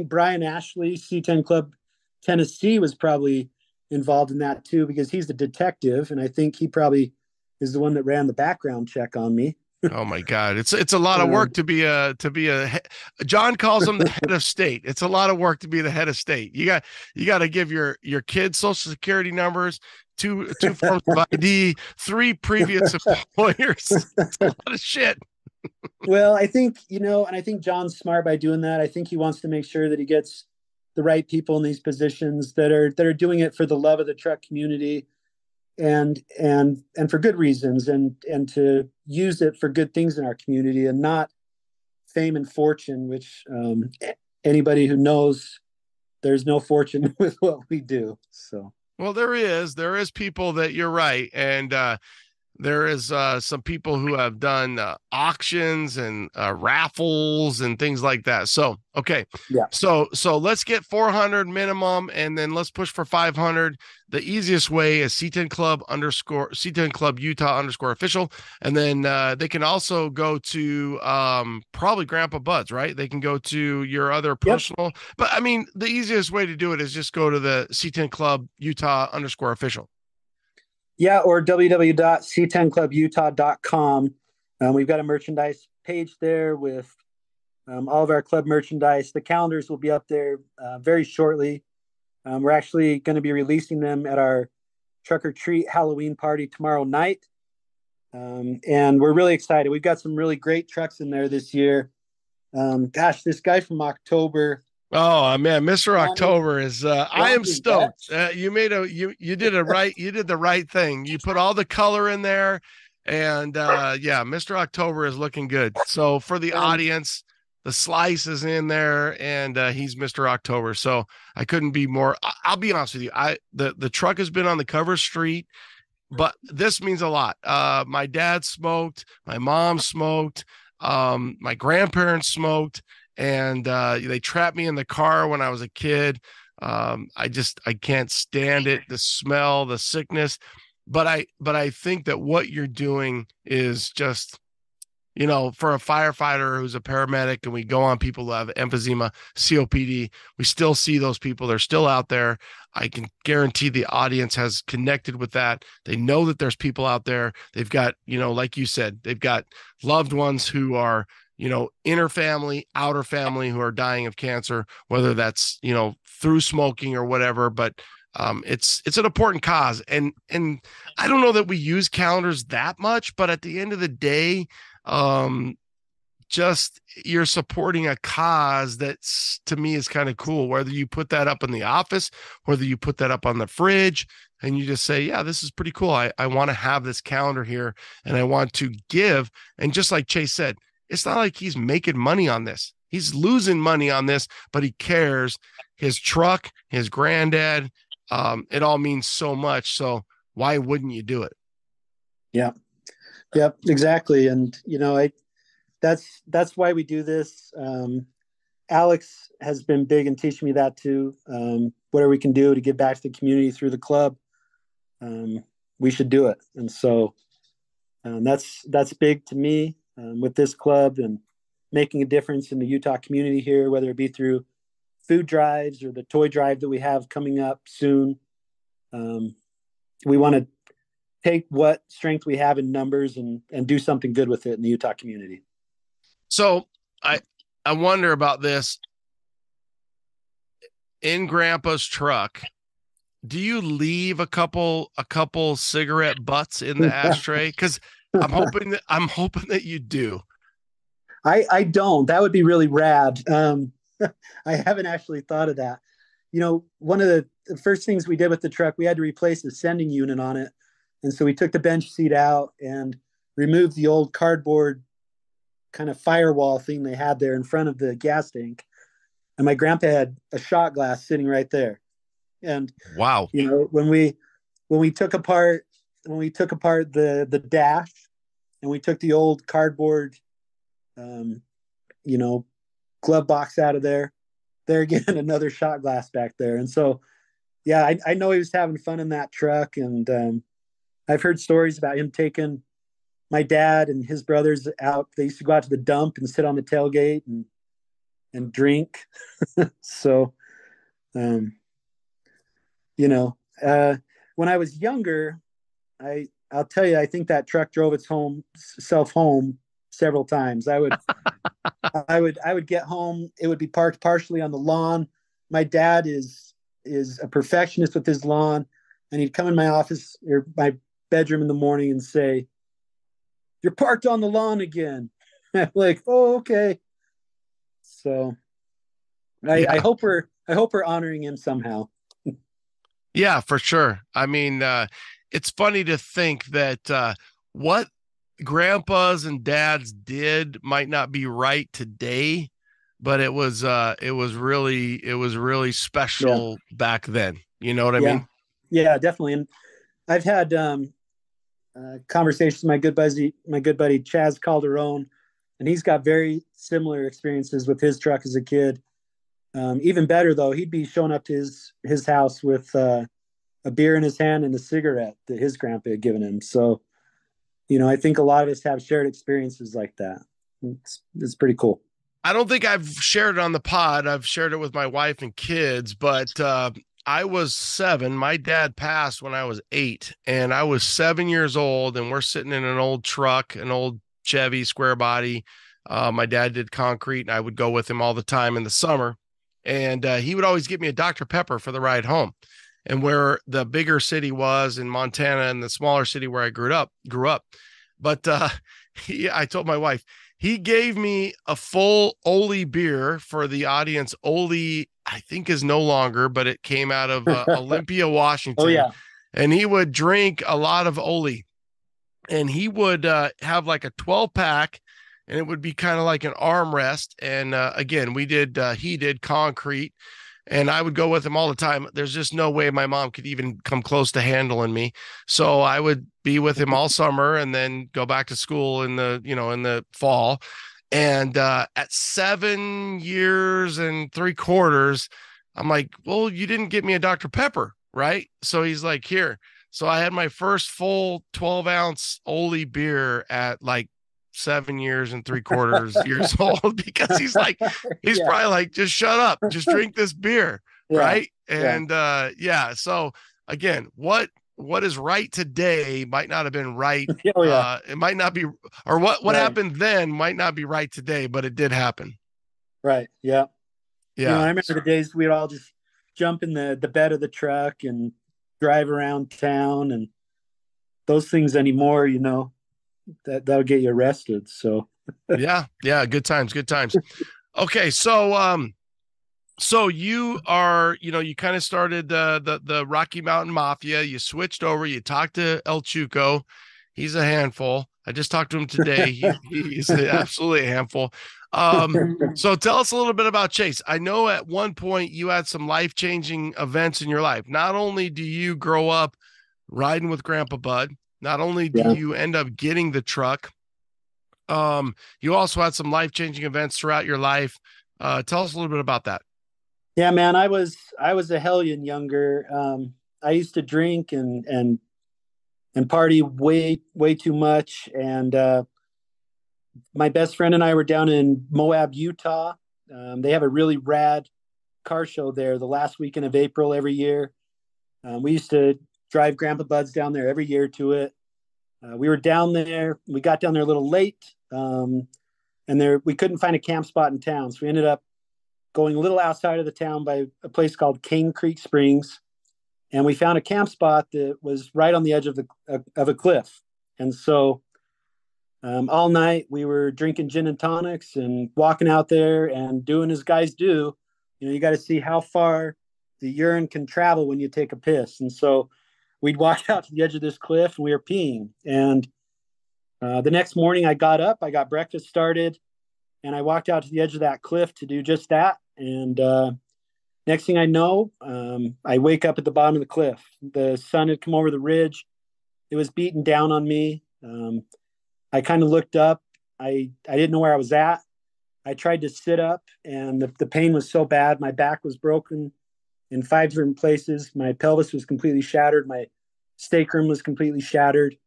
Brian Ashley, C10 Club Tennessee, was probably involved in that too, because he's the detective, and I think he probably is the one that ran the background check on me. Oh my God. It's a lot of work to be a John calls him the head of state. It's a lot of work to be the head of state. You got to give your kids social security numbers, two forms of ID, 3 previous employers. It's a lot of shit. Well, I think, and I think John's smart by doing that. I think he wants to make sure that he gets the right people in these positions that are doing it for the love of the truck community, and for good reasons, and to use it for good things in our community, and not fame and fortune, which anybody who knows, there's no fortune with what we do. So, well, there is people that, you're right. And there is some people who have done auctions and raffles and things like that. So, okay. Yeah. So let's get 400 minimum, and then let's push for 500. The easiest way is C10 Club Utah _official. And then they can also go to probably Grandpa Bud's, right? They can go to your other personal, yep. But I mean, the easiest way to do it is just go to the C10 Club Utah _official. Yeah, or www.c10clubutah.com. We've got a merchandise page there with all of our club merchandise. The calendars will be up there very shortly. We're actually going to be releasing them at our Truck or Treat Halloween party tomorrow night. And we're really excited. We've got some really great trucks in there this year. This guy from October. Oh man, Mr. October is I am stoked. You did the right thing. You put all the color in there, and Mr. October is looking good. So for the audience, the slice is in there, and he's Mr. October. So I couldn't be more. I'll be honest with you. The truck has been on the cover street, but this means a lot. My dad smoked, my mom smoked, my grandparents smoked. And they trapped me in the car when I was a kid. I can't stand it. The smell, the sickness. But I think that what you're doing is just, for a firefighter who's a paramedic, and we go on people who have emphysema, COPD, we still see those people. They're still out there. I can guarantee the audience has connected with that. They know that there's people out there. They've got, like you said, they've got loved ones who are, inner family, outer family, who are dying of cancer, whether that's, through smoking or whatever, but it's an important cause. And I don't know that we use calendars that much, but at the end of the day, just you're supporting a cause that's, to me, is kind of cool, whether you put that up in the office, whether you put that up on the fridge, and you just say, yeah, this is pretty cool. I want to have this calendar here, and I want to give. And just like Chase said, it's not like he's making money on this. He's losing money on this, but he cares. His truck, his granddad, it all means so much. So why wouldn't you do it? Yeah. Yep, exactly. And, that's why we do this. Alex has been big in teaching me that too. Whatever we can do to give back to the community through the club, we should do it. And so that's big to me. With this club and making a difference in the Utah community here, whether it be through food drives or the toy drive that we have coming up soon. We want to take what strength we have in numbers and do something good with it in the Utah community. So I wonder about this. In Grandpa's truck, do you leave a couple cigarette butts in the ashtray? Because I'm hoping that you do. I don't. That would be really rad. I haven't actually thought of that. one of the first things we did with the truck, we had to replace the sending unit on it. And so we took the bench seat out and removed the old cardboard kind of firewall thing they had there in front of the gas tank. And my grandpa had a shot glass sitting right there. And wow, when we took apart the dash, and we took the old cardboard glove box out of there again, another shot glass back there. And so yeah, I know he was having fun in that truck. And I've heard stories about him taking my dad and his brothers out. They used to go out to the dump and sit on the tailgate and drink. So when I was younger, I'll tell you, I think that truck drove itself home several times. I would get home. It would be parked partially on the lawn. My dad is a perfectionist with his lawn, and he'd come in my office or my bedroom in the morning and say, "You're parked on the lawn again." I'm like, "Oh, okay." So I hope we're honoring him somehow. Yeah, for sure. I mean, it's funny to think that what grandpas and dads did might not be right today, but it was really special back then. You know what I mean? Yeah, definitely. And I've had conversations with my good buddy Chaz Calderon, and he's got very similar experiences with his truck as a kid. Even better though, he'd be showing up to his house with a beer in his hand and a cigarette that his grandpa had given him. So, I think a lot of us have shared experiences like that. It's pretty cool. I don't think I've shared it on the pod. I've shared it with my wife and kids, but I was 7. My dad passed when I was 8, and I was 7 years old, and we're sitting in an old truck, an old Chevy square body. My dad did concrete, and I would go with him all the time in the summer. And he would always give me a Dr. Pepper for the ride home. And where the bigger city was in Montana and the smaller city where I grew up. But I told my wife, he gave me a full Oli beer. For the audience, Oli, I think, is no longer, but it came out of Olympia, Washington. Oh, yeah. And he would drink a lot of Oli. And he would have like a 12-pack, and it would be kind of like an armrest. And again, he did concrete, and I would go with him all the time. There's just no way my mom could even come close to handling me. So I would be with him all summer and then go back to school in the fall. And at 7 years and 3/4, I'm like, well, you didn't get me a Dr. Pepper, right? So he's like, here. So I had my first full 12-ounce Oli beer at like 7 years and 3/4 years old, because he's probably like, just shut up, just drink this beer. Right. And so again, what is right today might not have been right. It might not be, or what happened then might not be right today, but it did happen. Right. Yeah. I remember the days we'd all just jump in the bed of the truck and drive around town, and those things anymore, that'll get you arrested. So yeah, good times. Okay, so you are, you kind of started the Rocky Mountain Mafia. You switched over. You talked to El Chuco. He's a handful. I just talked to him today. He's absolutely a handful. So tell us a little bit about Chase. I know at one point you had some life-changing events in your life. Not only do you grow up riding with Grandpa Bud, not only do you end up getting the truck, you also had some life-changing events throughout your life. Tell us a little bit about that. Yeah, man, I was a hellion younger. I used to drink and party way too much. And my best friend and I were down in Moab, Utah. They have a really rad car show there the last weekend of April every year. We used to drive Grandpa Bud's down there every year to it. We were down there. We got down there a little late, and we couldn't find a camp spot in town. So we ended up going a little outside of the town by a place called Cane Creek Springs. And we found a camp spot that was right on the edge of a cliff. And so all night we were drinking gin and tonics and walking out there and doing as guys do. You got to see how far the urine can travel when you take a piss. And so we'd walk out to the edge of this cliff and we were peeing. And the next morning I got up, I got breakfast started, and I walked out to the edge of that cliff to do just that. And next thing I know, I wake up at the bottom of the cliff. The sun had come over the ridge. It was beating down on me. I kind of looked up. I didn't know where I was at. I tried to sit up, and the pain was so bad. My back was broken in 5 different places. My pelvis was completely shattered. My sacrum was completely shattered.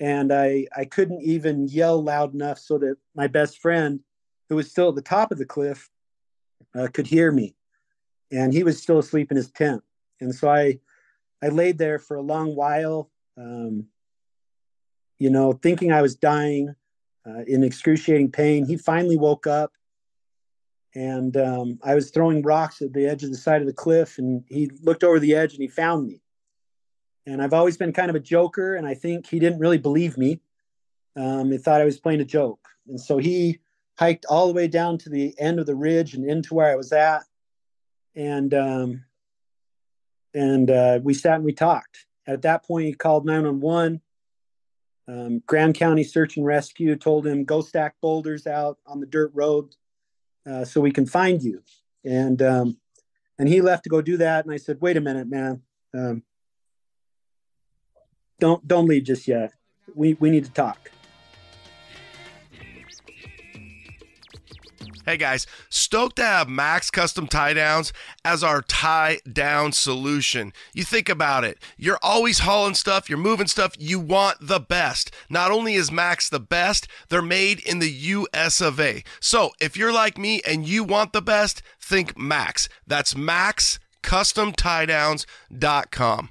And I couldn't even yell loud enough so that my best friend, who was still at the top of the cliff, could hear me. And he was still asleep in his tent. And so I laid there for a long while, thinking I was dying, in excruciating pain. He finally woke up, and I was throwing rocks at the edge of the side of the cliff, and he looked over the edge and he found me. And I've always been kind of a joker, and I think he didn't really believe me. He thought I was playing a joke. And so he hiked all the way down to the end of the ridge and into where I was at. And we sat and we talked. At that point, he called 911. Grand County Search and Rescue told him, go stack boulders out on the dirt road so we can find you. And he left to go do that. And I said, wait a minute, man. Don't leave just yet. We need to talk. Hey guys, stoked to have Max Custom Tie Downs as our tie down solution. You think about it. You're always hauling stuff, you're moving stuff, you want the best. Not only is Max the best, they're made in the US of A. So if you're like me and you want the best, think Max. That's maxcustomtiedowns.com.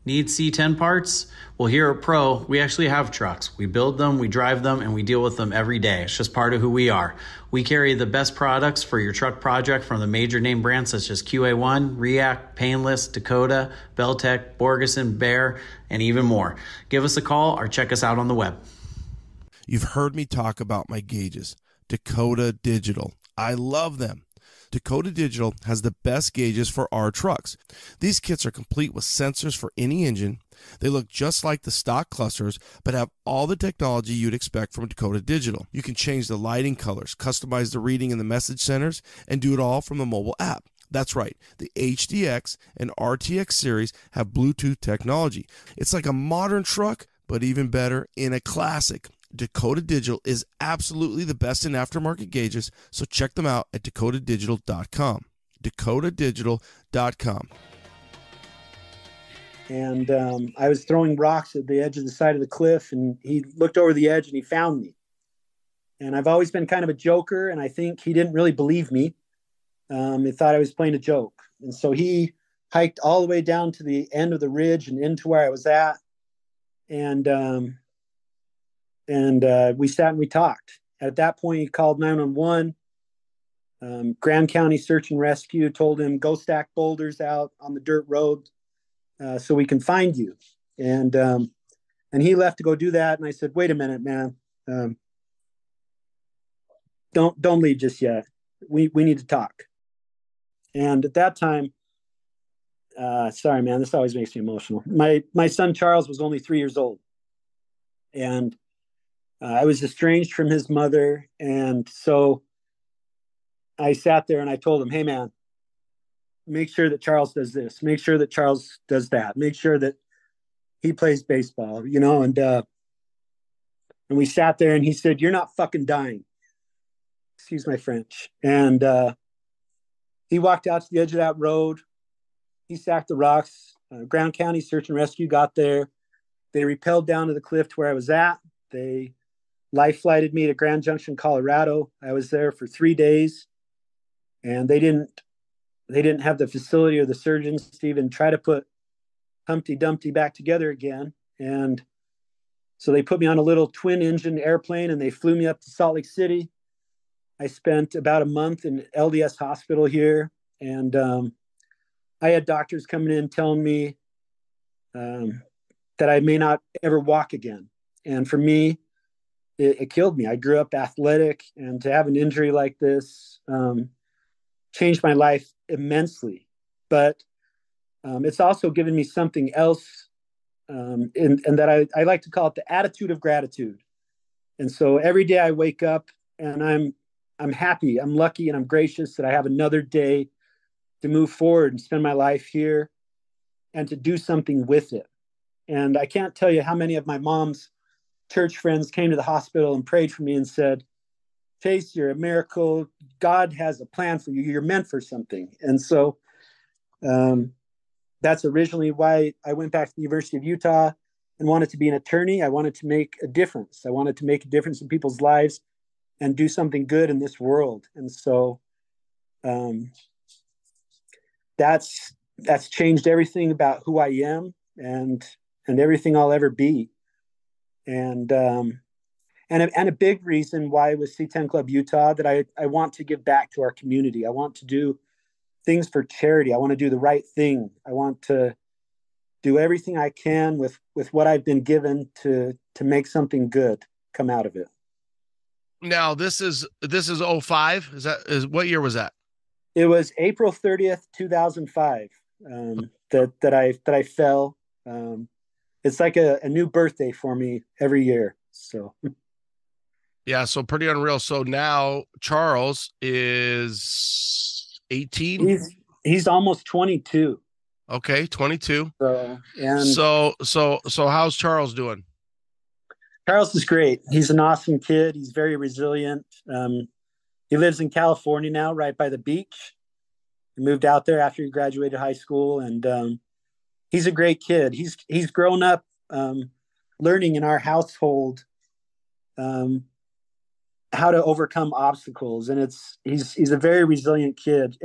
Need C10 parts? Well, here at Pro, we actually have trucks. We build them, we drive them, and we deal with them every day. It's just part of who we are. We carry the best products for your truck project from the major name brands such as QA1, React, Painless, Dakota, Beltec, Borgeson, Bear, and even more. Give us a call or check us out on the web. You've heard me talk about my gauges, Dakota Digital. I love them. Dakota Digital has the best gauges for our trucks. These kits are complete with sensors for any engine. They look just like the stock clusters, but have all the technology you'd expect from Dakota Digital. You can change the lighting colors, customize the reading in the message centers, and do it all from the mobile app. That's right, the HDX and RTX series have Bluetooth technology. It's like a modern truck, but even better in a classic. Dakota Digital is absolutely the best in aftermarket gauges, so check them out at dakotadigital.com. dakotadigital.com. And I was throwing rocks at the edge of the side of the cliff, and he looked over the edge and he found me. And I've always been kind of a joker, and I think he didn't really believe me. He thought I was playing a joke. And so he hiked all the way down to the end of the ridge and into where I was at. And we sat and we talked. At that point, he called 911. Grand County Search and Rescue told him, go stack boulders out on the dirt road so we can find you. And he left to go do that. And I said, wait a minute, man. Don't leave just yet. We need to talk. And at that time, sorry, man, this always makes me emotional. My son, Charles, was only 3 years old. And I was estranged from his mother. And so I sat there and I told him, hey, man, make sure that Charles does this. Make sure that Charles does that. Make sure that he plays baseball, and we sat there and he said, you're not fucking dying. Excuse my French. And he walked out to the edge of that road. He stacked the rocks. Grand County Search and Rescue got there. They rappelled down to the cliff to where I was at. They life flighted me to Grand Junction, Colorado. I was there for 3 days, and they didn't have the facility or the surgeons to even try to put Humpty Dumpty back together again. And so they put me on a little twin engine airplane and they flew me up to Salt Lake City. I spent about a month in LDS hospital here. And I had doctors coming in telling me that I may not ever walk again. And for me, it killed me. I grew up athletic, and to have an injury like this changed my life immensely. but it's also given me something else, and that I like to call it the attitude of gratitude. And so every day I wake up and I'm happy, I'm lucky, and I'm gracious that I have another day to move forward and spend my life here and to do something with it. And I can't tell you how many of my mom's church friends came to the hospital and prayed for me and said, Chase, you're a miracle. God has a plan for you. You're meant for something. And so that's originally why I went back to the University of Utah and wanted to be an attorney. I wanted to make a difference. I wanted to make a difference in people's lives and do something good in this world. And so that's changed everything about who I am and everything I'll ever be. And a big reason why with C10 Club Utah that I want to give back to our community. I want to do things for charity. I want to do the right thing. I want to do everything I can with what I've been given to make something good come out of it. Now this is 05. Is what year was that? It was April 30th, 2005. That I fell. It's like a new birthday for me every year. So yeah, so pretty unreal. So now Charles is 18. He's almost 22. Okay, 22. So how's Charles doing? Charles is great. He's an awesome kid. He's very resilient. He lives in California now, right by the beach. He moved out there after he graduated high school, and he's a great kid. He's grown up learning in our household how to overcome obstacles, and he's a very resilient kid.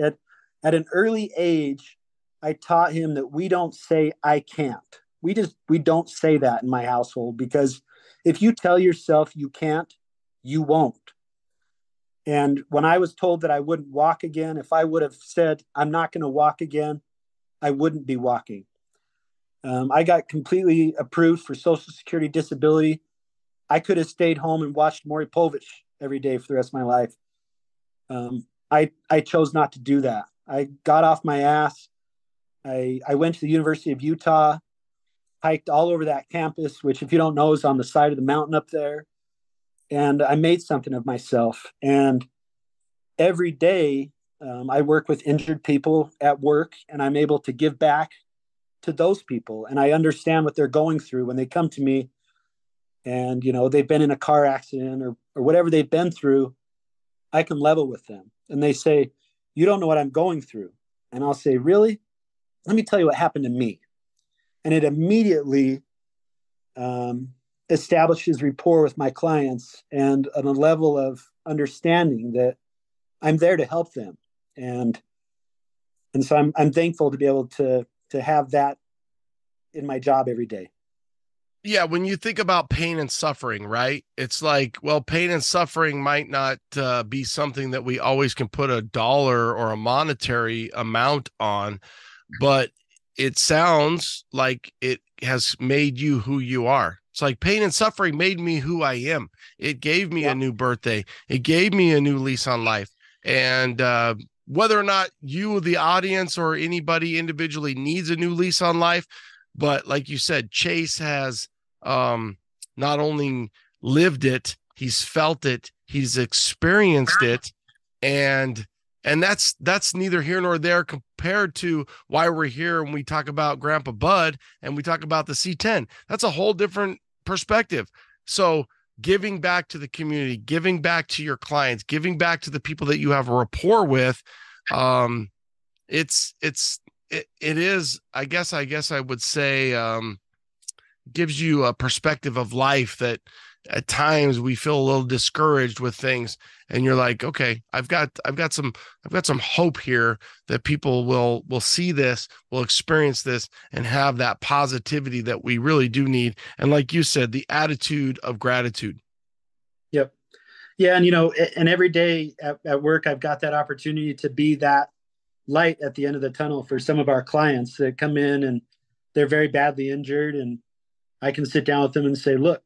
At an early age, I taught him that we don't say I can't. We don't say that in my household, because if you tell yourself you can't, you won't. And when I was told that I wouldn't walk again, if I would have said I'm not going to walk again, I wouldn't be walking. I got completely approved for Social Security disability. I could have stayed home and watched Maury Povich every day for the rest of my life. I chose not to do that. I got off my ass. I went to the University of Utah, hiked all over that campus, which, if you don't know, is on the side of the mountain up there. And I made something of myself. And every day I work with injured people at work, and I'm able to give back to those people. And I understand what they're going through when they come to me and, they've been in a car accident or whatever they've been through. I can level with them. And they say, you don't know what I'm going through. And I'll say, really? Let me tell you what happened to me. And it immediately establishes rapport with my clients and on a level of understanding that I'm there to help them. And so I'm thankful to be able to have that in my job every day. Yeah, when you think about pain and suffering, right? It's like, well, pain and suffering might not be something that we always can put a dollar or a monetary amount on, but it sounds like it has made you who you are. It's like pain and suffering made me who I am. It gave me a new birthday. It gave me a new lease on life. And whether or not you, the audience, or anybody individually needs a new lease on life, but like you said, Chase has not only lived it, he's felt it, he's experienced it, and that's neither here nor there compared to why we're here when we talk about Grandpa Bud and we talk about the C10. That's a whole different perspective. So giving back to the community, giving back to your clients, giving back to the people that you have a rapport with, it is, I guess I would say, gives you a perspective of life that at times we feel a little discouraged with things, and you're like, okay, I've got some hope here that people will see this, will experience this, and have that positivity that we really do need. And like you said, the attitude of gratitude. Yep. Yeah. And every day at work, I've got that opportunity to be that light at the end of the tunnel for some of our clients that come in and they're very badly injured, and I can sit down with them and say, look,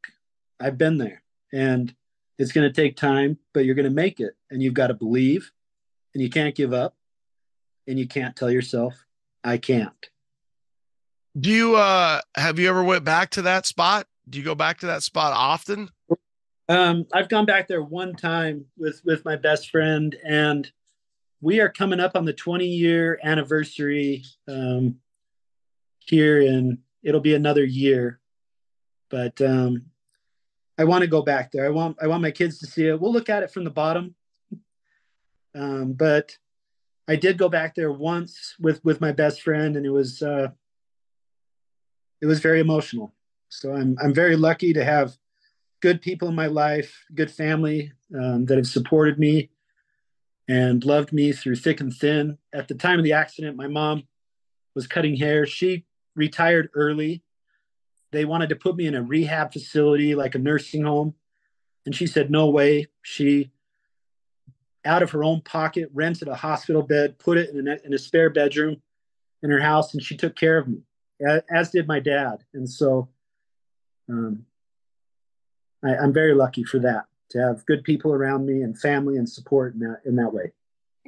I've been there, and it's going to take time, but you're going to make it, and you've got to believe, and you can't give up, and you can't tell yourself I can't. Do you have you ever went back to that spot? Do you go back to that spot often? I've gone back there one time with my best friend, and we are coming up on the 20-year anniversary here, and it'll be another year. But I want to go back there. I want my kids to see it. We'll look at it from the bottom. But I did go back there once with my best friend, and it was very emotional. So I'm very lucky to have good people in my life, good family that have supported me and loved me through thick and thin. At the time of the accident, my mom was cutting hair. She retired early. They wanted to put me in a rehab facility, like a nursing home. And she said, no way. She, out of her own pocket, rented a hospital bed, put it in a spare bedroom in her house, and she took care of me, as did my dad. And so I'm very lucky for that, to have good people around me and family and support in that way.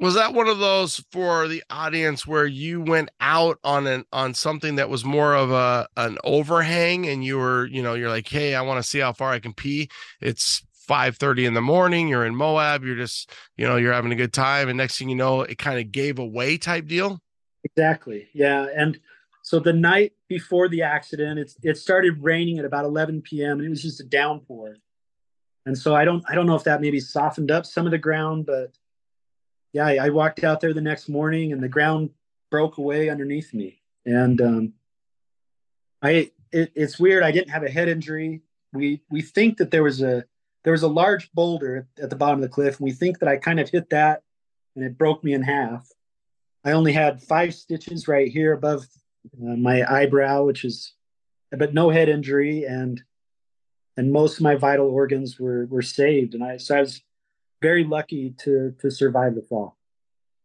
Was that one of those for the audience where you went out on something that was more of an overhang, and you were, you're like, hey, I want to see how far I can pee. It's 5:30 in the morning. You're in Moab. You're just, you're having a good time. And next thing you know, it kind of gave away type deal. Exactly. Yeah. And so the night before the accident, it started raining at about 11 p.m. and it was just a downpour. And so I don't know if that maybe softened up some of the ground, but yeah, I walked out there the next morning and the ground broke away underneath me. And it's weird. I didn't have a head injury. We think that there was a large boulder at the bottom of the cliff, and we think that I kind of hit that and it broke me in half. I only had 5 stitches right here above my eyebrow, but no head injury, and most of my vital organs were saved. And I was very lucky to survive the fall.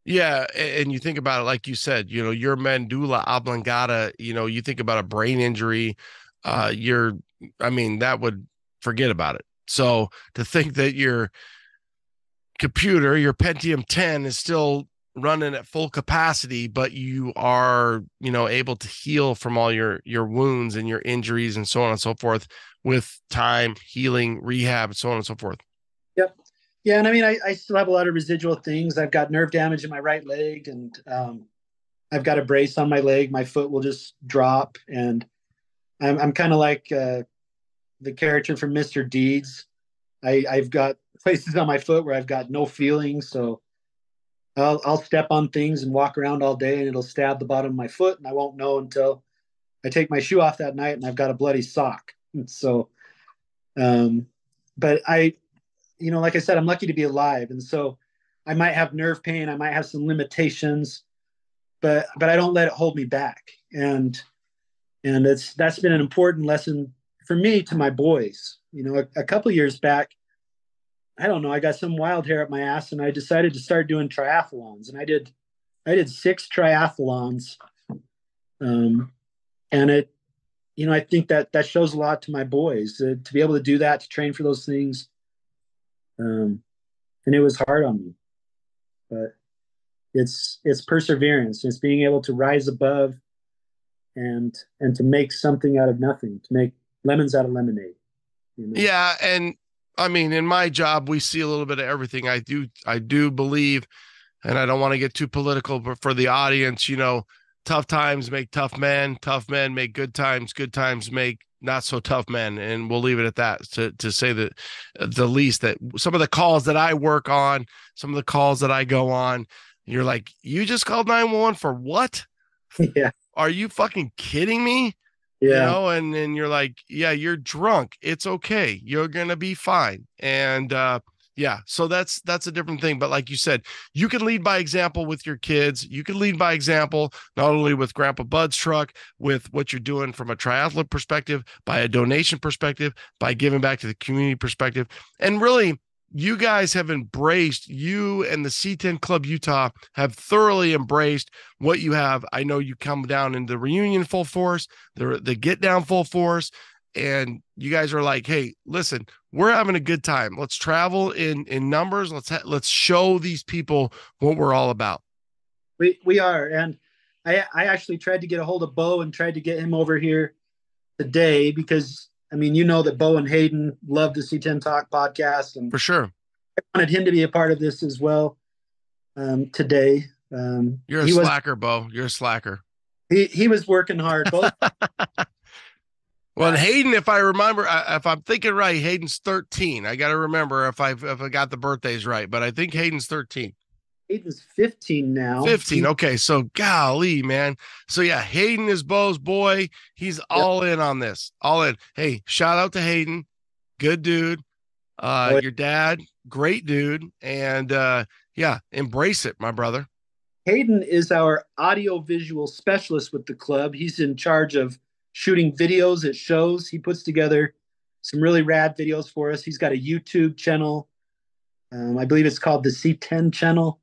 Yeah. And you think about it, like you said, your medulla oblongata, you think about a brain injury, that would, forget about it. So to think that your computer, your Pentium 10 is still running at full capacity, but you are, able to heal from all your wounds and your injuries and so on and so forth with time, healing, rehab, so on and so forth. Yep. Yeah. And I still have a lot of residual things. I've got nerve damage in my right leg, and I've got a brace on my leg. My foot will just drop. And I'm kind of like the character from Mr. Deeds. I've got places on my foot where I've got no feeling. So I'll step on things and walk around all day, and it'll stab the bottom of my foot, and I won't know until I take my shoe off that night and I've got a bloody sock. And so, but like I said, I'm lucky to be alive. And so I might have nerve pain. I might have some limitations, but I don't let it hold me back. And that's been an important lesson for me to my boys. A couple of years back, I don't know, I got some wild hair up my ass, and I decided to start doing triathlons. And I did 6 triathlons. And I think that shows a lot to my boys to be able to do that, to train for those things. And it was hard on me, but it's perseverance. It's being able to rise above and to make something out of nothing, to make lemons out of lemonade. Yeah. And in my job, we see a little bit of everything. I do believe, and I don't want to get too political, but for the audience, tough times make tough men make good times make not so tough men. And we'll leave it at that, to say that the least. That some of the calls that I work on, some of the calls that I go on, you're like, you just called 911 for what? Yeah. Are you fucking kidding me? Yeah. And then you're like, yeah, you're drunk. It's okay. You're going to be fine. And, yeah, so that's a different thing. But like you said, you can lead by example with your kids. You can lead by example, not only with Grandpa Bud's truck, with what you're doing from a triathlon perspective, by a donation perspective, by giving back to the community perspective. And really, you guys have embraced, you and the C10 Club Utah have thoroughly embraced what you have. I know you come down in the reunion full force, the get down full force, and you guys are like, hey, listen, we're having a good time. Let's travel in numbers. Let's show these people what we're all about. We are. And I actually tried to get a hold of Bo and tried to get him over here today because, I mean, you know that Bo and Hayden love the C10 Talk podcast. And for sure. I wanted him to be a part of this as well today. You're a slacker, Bo. You're a slacker. He was working hard. Both. Well, and Hayden, if I remember, if I'm thinking right, Hayden's 13. I got to remember if I got the birthdays right, but I think Hayden's 13. Hayden's 15 now. 15. Okay. So golly, man. So yeah, Hayden is Bo's boy. He's all in on this. All in. Hey, shout out to Hayden. Good dude. Your dad, great dude. And yeah, embrace it, my brother. Hayden is our audio visual specialist with the club. He's in charge of shooting videos at shows. He puts together some really rad videos for us. He's got a YouTube channel. I believe it's called the C10 channel.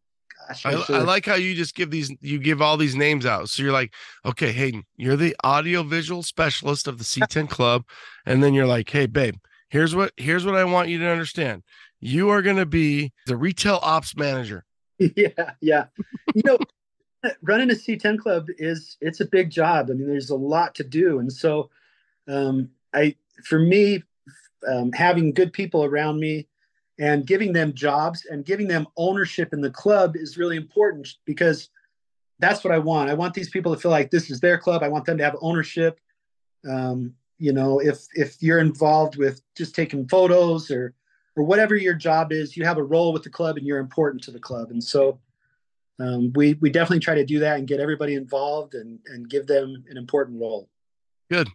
Gosh, I like how you just give all these names out. So you're like, okay, Hayden, you're the audio visual specialist of the C10 Club. And then you're like, hey, babe, here's what I want you to understand. You are going to be the retail ops manager. Yeah. You know, running a C10 Club it's a big job. I mean, there's a lot to do. And so for me, having good people around me and giving them jobs and giving them ownership in the club is really important because that's what I want. I want these people to feel like this is their club. I want them to have ownership. You know, if you're involved with just taking photos or whatever your job is, you have a role with the club and you're important to the club. And so we definitely try to do that and get everybody involved and give them an important role. Good.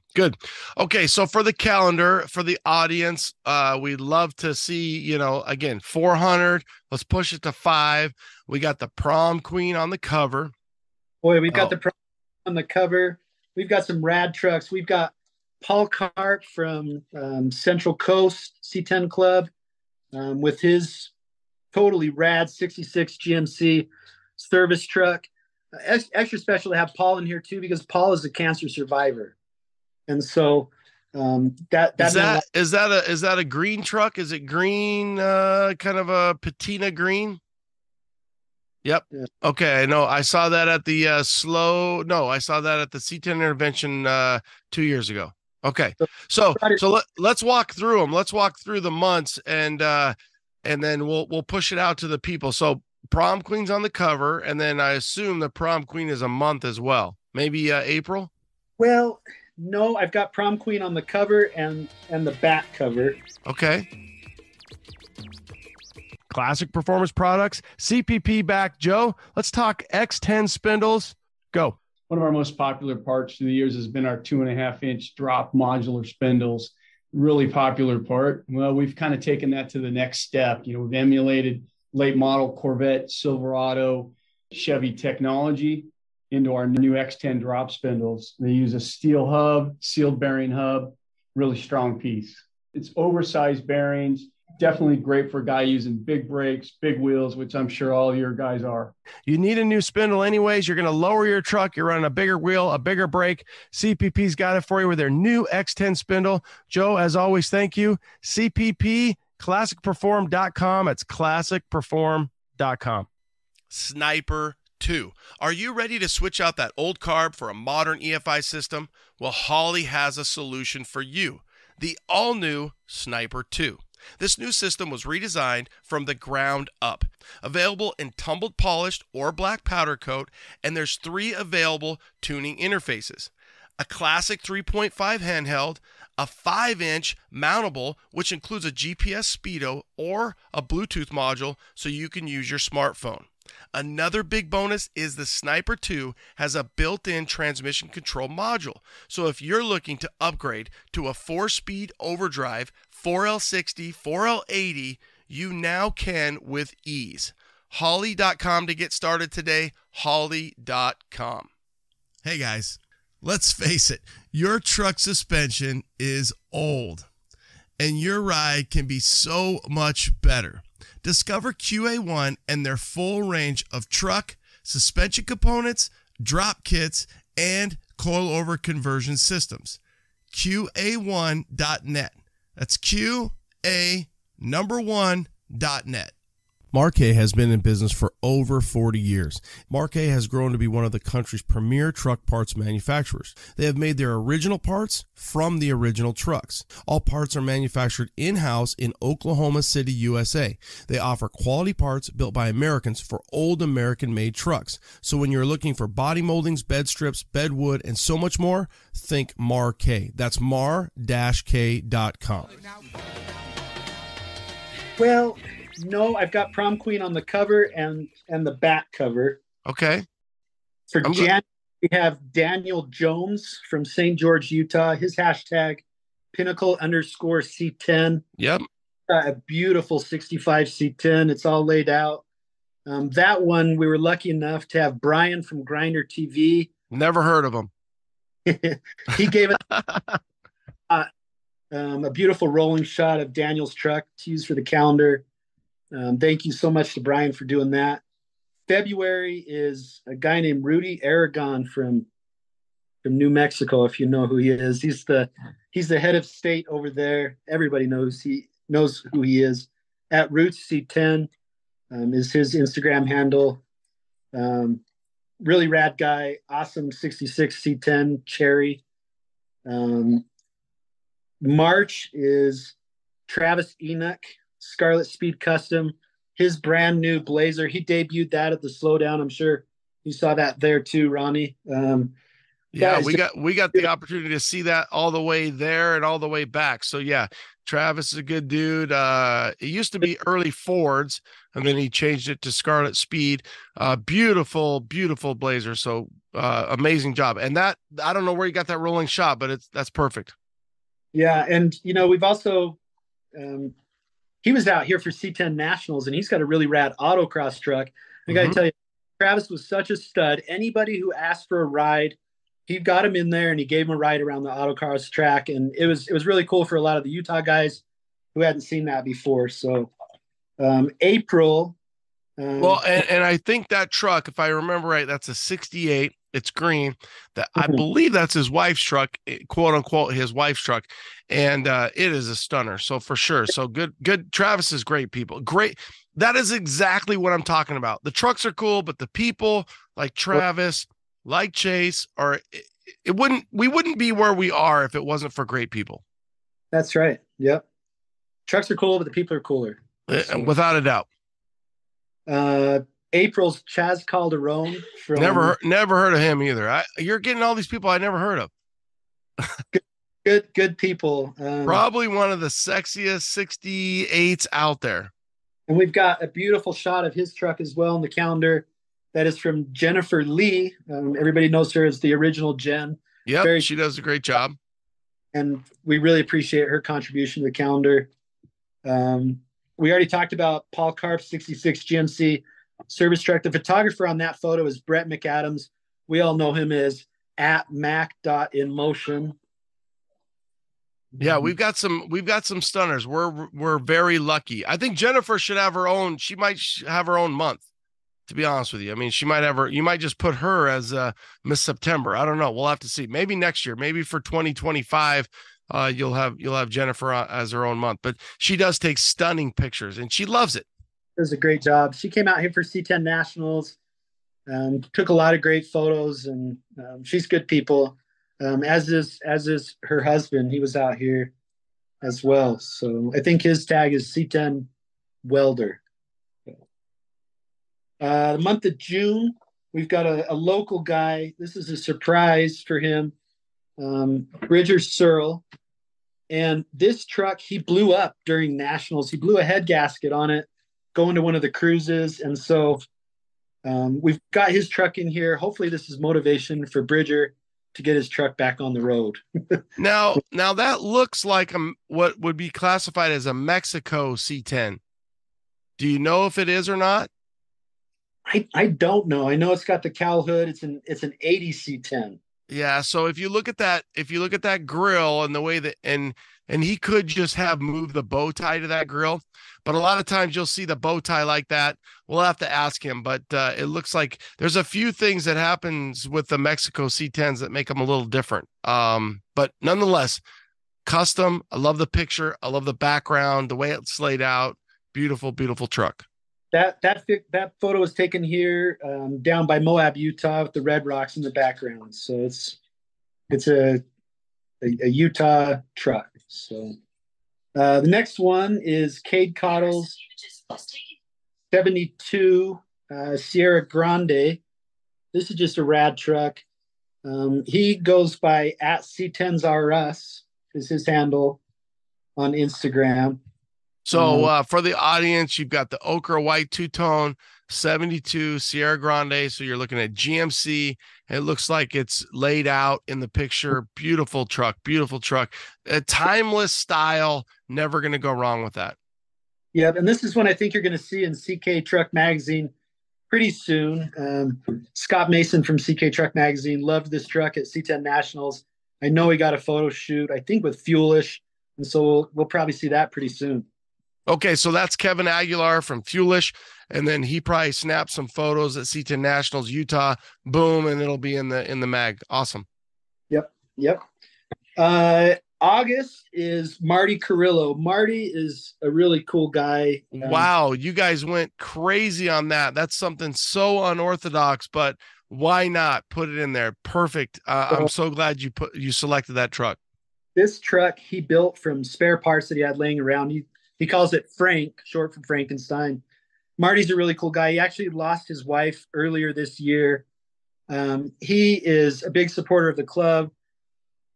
Okay. So for the calendar, for the audience, we'd love to see, you know, again, 400, let's push it to 5. We got the prom queen on the cover. Boy, we've got the prom on the cover. We've got some rad trucks. We've got Paul Karp from Central Coast C10 Club with his totally rad 66 GMC service truck. Extra special to have Paul in here too, because Paul is a cancer survivor. And so is that a green truck? Is it green, kind of a patina green? Yep. Yeah. Okay. I know. I saw that at the I saw that at the C10 intervention 2 years ago. Okay. So let's walk through them. Let's walk through the months and then we'll push it out to the people. So prom queen's on the cover, and then I assume the prom queen is a month as well. Maybe April? Well, no, I've got prom queen on the cover and the back cover. Okay. Classic Performance Products, CPP back. Joe, let's talk X10 spindles. Go. One of our most popular parts through the years has been our 2.5-inch drop modular spindles. Really popular part. Well, we've kind of taken that to the next step. You know, we've emulated late model Corvette, Silverado, Chevy technology into our new X10 drop spindles. They use a steel hub, sealed bearing hub, really strong piece. It's oversized bearings. Definitely great for a guy using big brakes, big wheels, which I'm sure all your guys are. You need a new spindle anyways. You're going to lower your truck. You're running a bigger wheel, a bigger brake. CPP's got it for you with their new X10 spindle. Joe, as always, thank you. CPP, classicperform.com. It's classicperform.com. Sniper 2. Are you ready to switch out that old carb for a modern EFI system? Well, Holley has a solution for you. The all-new Sniper 2. This new system was redesigned from the ground up. Available in tumbled polished or black powder coat, and there's 3 available tuning interfaces. A classic 3.5 handheld, a 5-inch mountable, which includes a GPS speedo or a Bluetooth module so you can use your smartphone. Another big bonus is the Sniper 2 has a built-in transmission control module. So if you're looking to upgrade to a 4-speed overdrive, 4L60, 4L80, you now can with ease. Holley.com to get started today, Holley.com. Hey guys, let's face it, your truck suspension is old, and your ride can be so much better. Discover QA1 and their full range of truck, suspension components, drop kits, and coilover conversion systems. QA1.net. That's QA1.net. Marquet has been in business for over 40 years. Marquet has grown to be one of the country's premier truck parts manufacturers. They have made their original parts from the original trucks. All parts are manufactured in-house in Oklahoma City, USA. They offer quality parts built by Americans for old American-made trucks. So when you're looking for body moldings, bed strips, bed wood, and so much more, think Marquet. That's mar-k.com. Well, no, I've got Prom Queen on the cover and the back cover. Okay. For Jan, we have Daniel Jones from St. George, Utah. His hashtag Pinnacle_C10. Yep. A beautiful 65 C10. It's all laid out. That one, we were lucky enough to have Brian from Grinder TV. Never heard of him. He gave us a beautiful rolling shot of Daniel's truck to use for the calendar. Thank you so much to Brian for doing that. February is a guy named Rudy Aragon from New Mexico, if you know who he is. He's the head of state over there. Everybody knows who he is. At Roots C10 is his Instagram handle. Really rad guy. Awesome 66 C10 cherry. March is Travis Enoch, Scarlet Speed Custom, his brand new Blazer. He debuted that at the Slowdown. I'm sure you saw that there too, Ronnie. Yeah, we got the opportunity to see that all the way there and all the way back. So yeah, Travis is a good dude. It used to be early Fords, and then he changed it to Scarlet Speed. Beautiful, beautiful Blazer. So amazing job. And that, I don't know where you got that rolling shot, but that's perfect. Yeah, and we've also he was out here for C10 Nationals, and he's got a really rad autocross truck. I got to tell you, Travis was such a stud. Anybody who asked for a ride, he got him in there and he gave him a ride around the autocross track. And it was really cool for a lot of the Utah guys who hadn't seen that before. So April. Well, and I think that truck, if I remember right, that's a 68. It's green. That I believe that's his wife's truck, quote unquote, his wife's truck. And it is a stunner. So for sure. So good. Travis is great people. Great. That is exactly what I'm talking about. The trucks are cool, but the people like Travis, like Chase, we wouldn't be where we are if it wasn't for great people. That's right. Yep. Trucks are cool, but the people are cooler. Without a doubt. April's Chaz Calderon. Never heard of him either. You're getting all these people I never heard of. good people. Probably one of the sexiest 68s out there. And we've got a beautiful shot of his truck as well in the calendar. That is from Jennifer Lee. Everybody knows her as the original Jen. Yeah, she does a great job. And we really appreciate her contribution to the calendar. We already talked about Paul Karp's 66 GMC service truck. The photographer on that photo is Brett McAdams. We all know him as at mac.inmotion. Yeah, we've got some stunners. We're very lucky. I think Jennifer should have her own. She might have her own month, to be honest with you. I mean, you might just put her as Miss September. I don't know. We'll have to see. Maybe next year, maybe for 2025, you'll have Jennifer as her own month. But she does take stunning pictures, and she loves it. Does a great job. She came out here for C10 Nationals, took a lot of great photos, and she's good people. As is her husband. He was out here as well. So I think his tag is C10 Welder. The month of June, we've got a local guy. This is a surprise for him, Bridger Searle. And this truck, he blew up during Nationals. He blew a head gasket on it going to one of the cruises. And so we've got his truck in here. Hopefully this is motivation for Bridger to get his truck back on the road. Now that looks like what would be classified as a Mexico C10. Do you know if it is or not? I don't know. I know it's got the cowl hood. It's an 80 C10. Yeah. So if you look at that grill and the way that, and he could just have moved the bow tie to that grill, but a lot of times you'll see the bow tie like that. We'll have to ask him, but it looks like there's a few things that happens with the Mexico C10s that make them a little different. But nonetheless, custom. I love the picture. I love the background, the way it's laid out. Beautiful, beautiful truck. That photo was taken here down by Moab, Utah, with the Red Rocks in the background. So it's a Utah truck. So the next one is Cade Cottle's 72 Sierra Grande. This is just a rad truck. He goes by at C10s R Us is his handle on Instagram. So for the audience, you've got the ochre white two-tone 72 Sierra Grande. So you're looking at GMC. It looks like it's laid out in the picture. Beautiful truck, beautiful truck. A timeless style. Never going to go wrong with that. Yeah, and this is one I think you're going to see in CK Truck Magazine pretty soon. Scott Mason from CK Truck Magazine loved this truck at C10 Nationals. I know he got a photo shoot, I think with Fuelish, and so we'll probably see that pretty soon. Okay, so that's Kevin Aguilar from Fuelish, and then he probably snapped some photos at C10 Nationals Utah. Boom, and it'll be in the mag. Awesome. Yep. August is Marty Carrillo. Marty is a really cool guy. Wow, you guys went crazy on that. That's something so unorthodox, but why not put it in there? Perfect. I'm so glad you selected that truck. This truck he built from spare parts that he had laying around. He calls it Frank, short for Frankenstein. Marty's a really cool guy. He actually lost his wife earlier this year. He is a big supporter of the club.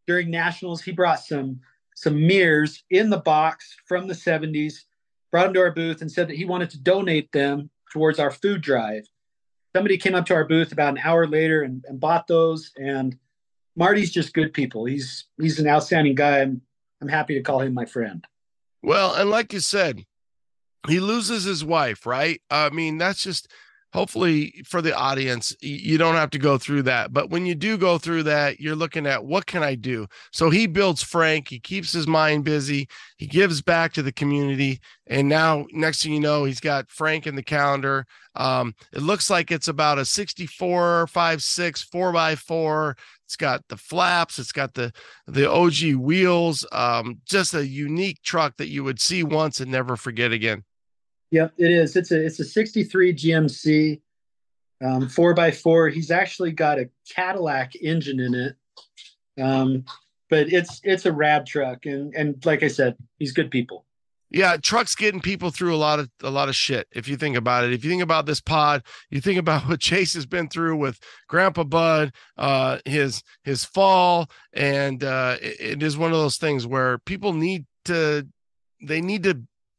During Nationals, he brought some mirrors in the box from the 70s, brought them to our booth and said that he wanted to donate them towards our food drive. Somebody came up to our booth about an hour later and bought those. And Marty's just good people. He's an outstanding guy. I'm happy to call him my friend. Well, and like you said, he loses his wife, right? I mean, that's just hopefully for the audience, you don't have to go through that. But when you do go through that, you're looking at what can I do? So he builds Frank. He keeps his mind busy. He gives back to the community. And now next thing you know, he's got Frank in the calendar. It looks like it's about a 64, 5.6, 4x4. It's got the flaps. It's got the OG wheels. Just a unique truck that you would see once and never forget again. Yep, it is. It's a 63 GMC 4x4. He's actually got a Cadillac engine in it. But it's a rad truck. And like I said, he's good people. Yeah, trucks getting people through a lot of shit. If you think about it, if you think about this pod, you think about what Chase has been through with Grandpa Bud, his fall, and it is one of those things where people need to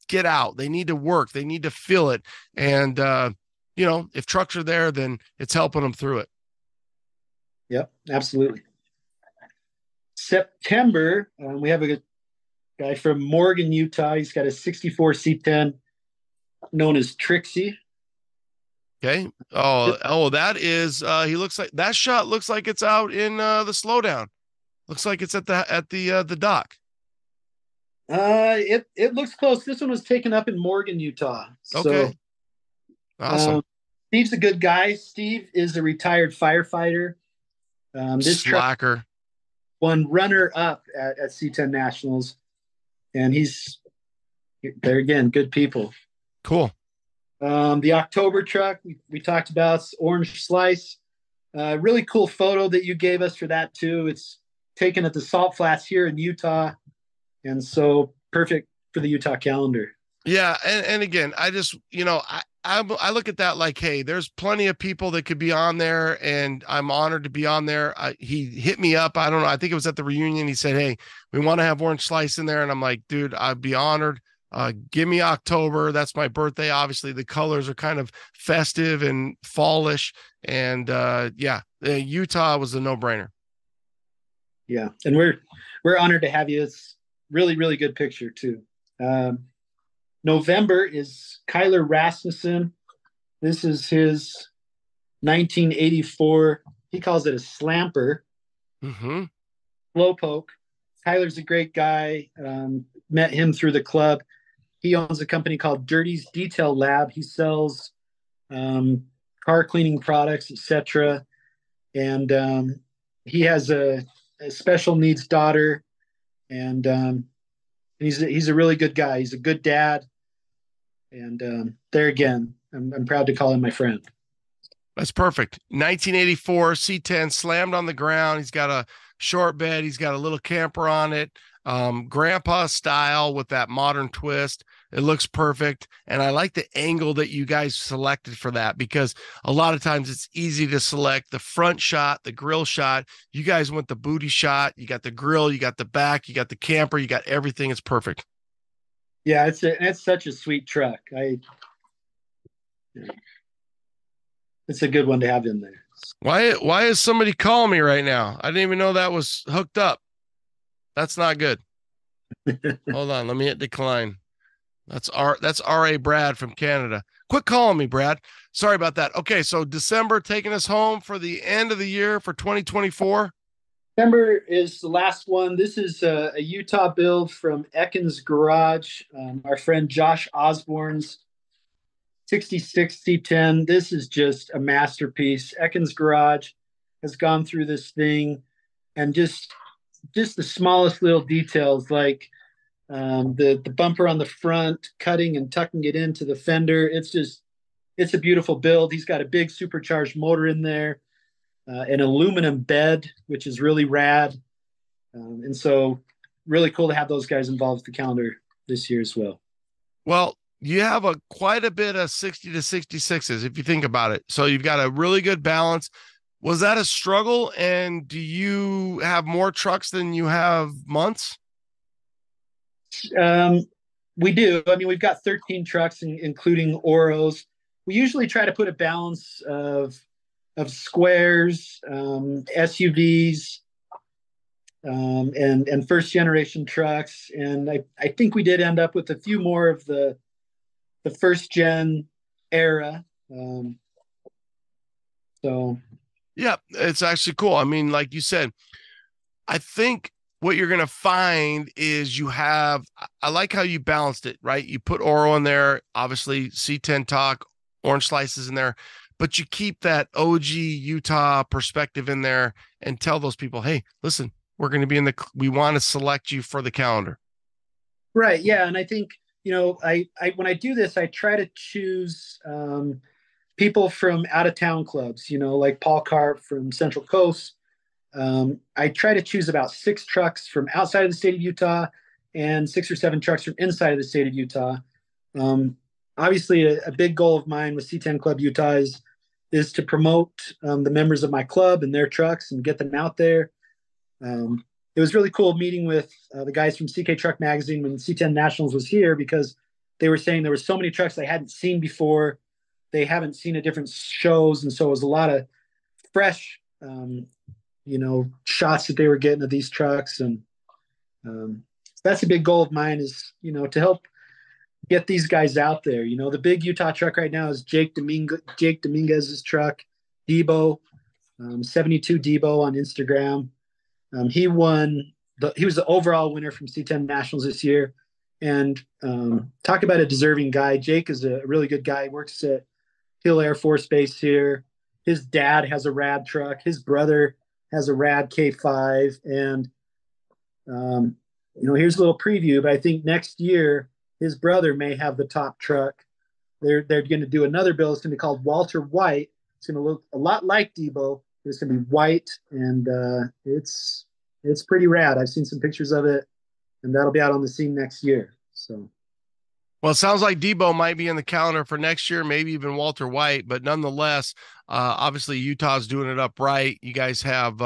get out, they need to work, they need to feel it, and if trucks are there, then it's helping them through it. Yep, absolutely. September, we have a guy from Morgan, Utah. He's got a 64 C10 known as Trixie. Okay. Oh, that is he looks like that shot looks like it's out in the slowdown. Looks like it's at the dock. It looks close. This one was taken up in Morgan, Utah. Okay. So, awesome. Steve's a good guy. Steve is a retired firefighter. This slacker truck won runner up at C10 Nationals. And there again, good people. Cool. The October truck we talked about, Orange Slice. Really cool photo that you gave us for that too. It's taken at the Salt Flats here in Utah, and so perfect for the Utah calendar. Yeah, and again, I just I look at that like, hey, there's plenty of people that could be on there, and I'm honored to be on there. He hit me up. I don't know. I think it was at the reunion. He said, hey, we want to have Orange Slice in there. And I'm like, dude, I'd be honored. Give me October. That's my birthday. Obviously, the colors are kind of festive and fallish. And Utah was a no-brainer. Yeah, and we're honored to have you. It's really, really good picture too. November is Kyler Rasmussen. This is his 1984. He calls it a slamper. Mm-hmm. Slowpoke. Kyler's a great guy. Met him through the club. He owns a company called Dirty's Detail Lab. He sells car cleaning products, etc. And he has a special needs daughter. And he's a really good guy. He's a good dad. And there again, I'm proud to call him my friend. That's perfect. 1984 C10 slammed on the ground. He's got a short bed. He's got a little camper on it. Grandpa style with that modern twist. It looks perfect. And I like the angle that you guys selected for that, because a lot of times it's easy to select the front shot, the grill shot. You guys went the booty shot. You got the grill, you got the back, you got the camper, you got everything. It's perfect. Yeah, it's such a sweet truck. It's a good one to have in there. Why is somebody calling me right now? I didn't even know that was hooked up. That's not good. Hold on, let me hit decline. That's R.A. Brad from Canada. Quit calling me, Brad. Sorry about that. Okay, so December taking us home for the end of the year for 2024. December is the last one. This is a Utah build from Ekins Garage. Our friend Josh Osborne's 66 C10. This is just a masterpiece. Ekins Garage has gone through this thing, and just the smallest little details, like the bumper on the front, cutting and tucking it into the fender. It's a beautiful build. He's got a big supercharged motor in there, an aluminum bed, which is really rad. And so really cool to have those guys involved with the calendar this year as well. Well, you have quite a bit of 60 to 66s, if you think about it. So you've got a really good balance. Was that a struggle? And do you have more trucks than you have months? We do. I mean, we've got 13 trucks, including Oros. We usually try to put a balance of squares, SUVs, and first generation trucks. And I think we did end up with a few more of the first gen era. Yeah, it's actually cool. I mean, like you said, I think what you're going to find is I like how you balanced it, right? You put Oro in there, obviously C10 Talk, orange slices in there, but you keep that OG Utah perspective in there and tell those people, hey, listen, we're going to be we want to select you for the calendar. Right. Yeah. And I think, I when I do this, I try to choose people from out of town clubs, like Paul Karp from Central Coast. I try to choose about 6 trucks from outside of the state of Utah and 6 or 7 trucks from inside of the state of Utah. Obviously, a big goal of mine with C10 Club Utah is to promote the members of my club and their trucks and get them out there. It was really cool meeting with the guys from CK Truck Magazine when C10 Nationals was here, because they were saying there were so many trucks they hadn't seen before. They haven't seen at different shows, and so it was a lot of fresh shots that they were getting of these trucks. And that's a big goal of mine, is to help get these guys out there. The big Utah truck right now is Jake Dominguez's truck, Debo, 72 Debo on Instagram. He was the overall winner from C10 Nationals this year. And talk about a deserving guy. Jake is a really good guy. He works at Hill Air Force Base here. His dad has a rad truck. His brother has a rad K5. And, here's a little preview, but I think next year his brother may have the top truck. They're going to do another build. It's going to be called Walter White. It's going to look a lot like Debo. It's going to be white, and it's pretty rad. I've seen some pictures of it, and that'll be out on the scene next year. So. Well, it sounds like Debo might be in the calendar for next year, maybe even Walter White, but nonetheless, obviously Utah's doing it up right. You guys have,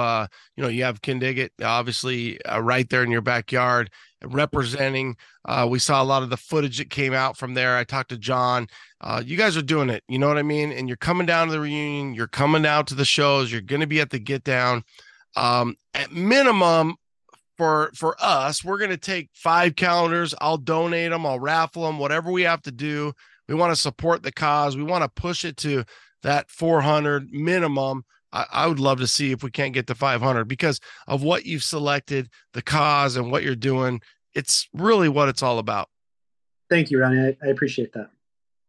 you have Kindigit, obviously right there in your backyard representing. We saw a lot of the footage that came out from there. I talked to John. You guys are doing it. You know what I mean? And you're coming down to the reunion. You're coming out to the shows. You're going to be at the get down. At minimum, for us, we're going to take 5 calendars. I'll donate them. I'll raffle them, whatever we have to do. We want to support the cause. We want to push it to that 400 minimum. I would love to see if we can't get to 500 because of what you've selected, the cause and what you're doing. It's really what it's all about. Thank you, Ronnie. I appreciate that.